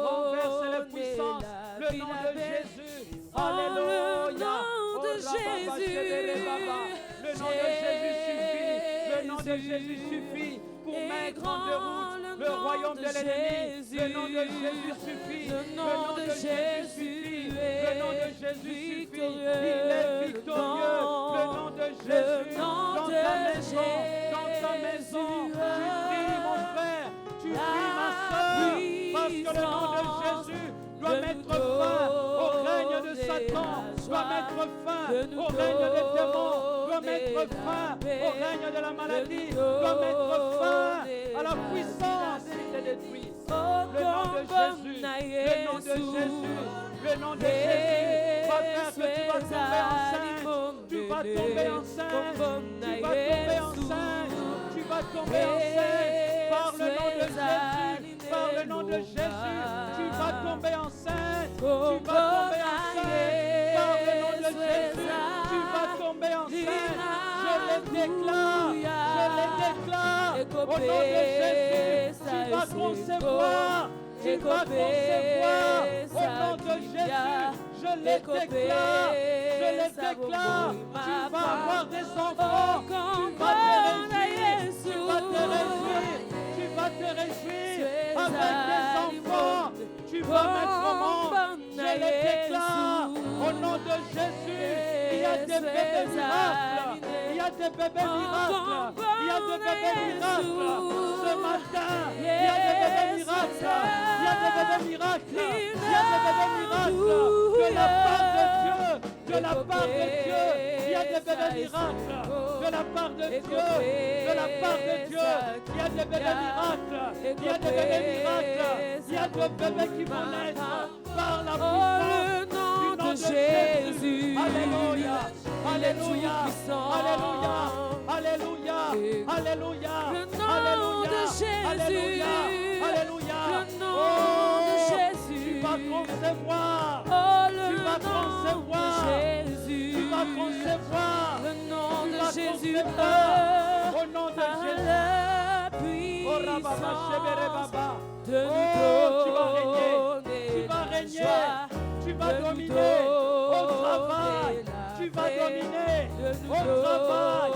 renverse les puissances, le nom de Jésus. Alléluia. Oh rababashebere baba. Le nom de Jésus suffit, le nom de Jésus suffit pour mettre en déroute le royaume de l'ennemi. Le nom de Jésus suffit, le nom de Jésus suffit, le nom de Jésus suffit. Il est victorieux, le nom de Jésus dans ta maison, dans ta maison. Tu pries mon frère, tu pries ma soeur, parce que le nom de Jésus doit mettre fin au règne de Satan, doit mettre fin au règne des démons, doit mettre fin au règne de la maladie, doit mettre fin à la puissance qui te détruit. Le nom de Jésus, le nom de Jésus, le nom de Jésus va faire que tu vas tomber enceinte, tu vas tomber enceinte, tu vas tomber enceinte, tu vas tomber enceinte par le nom de Jésus, par le nom de Jésus, tu vas tomber enceinte, tu vas tomber enceinte, par le nom de Jésus, tu vas tomber enceinte. Je le déclare, au nom de Jésus, tu vas concevoir, tu vas concevoir, au nom de Jésus, je le déclare, tu vas avoir des enfants, tu vas te réjouir avec des enfants, tu vas mettre au monde, je le déclare, au nom de Jésus, il y a des bébés miracles, il y a des bébés miracles, il y a des bébés miracles, ce matin, il y a des bébés miracles, il y a des bébés miracles, il y a des bébés miracles, de la part de Dieu, de la part de Dieu, il y a des bébés miracles, de la part de Dieu, de la part de Dieu, il y a des bébés miracles, il y a des bébés miracles, il y a des bébés qui vont naître par la puissance du nom de Jésus. Alléluia, alléluia, alléluia, alléluia, alléluia, Le nom de Jésus, alléluia, le nom de Jésus, tu vas concevoir, oh le tu vas nom concevoir, de Jésus, tu vas concevoir, le nom tu de vas Jésus, concevoir, au nom de Jésus. la Oh, Rababa, Shebere Baba. de nous Oh, tu vas régner, tu vas dominer au travail, tu vas dominer au travail,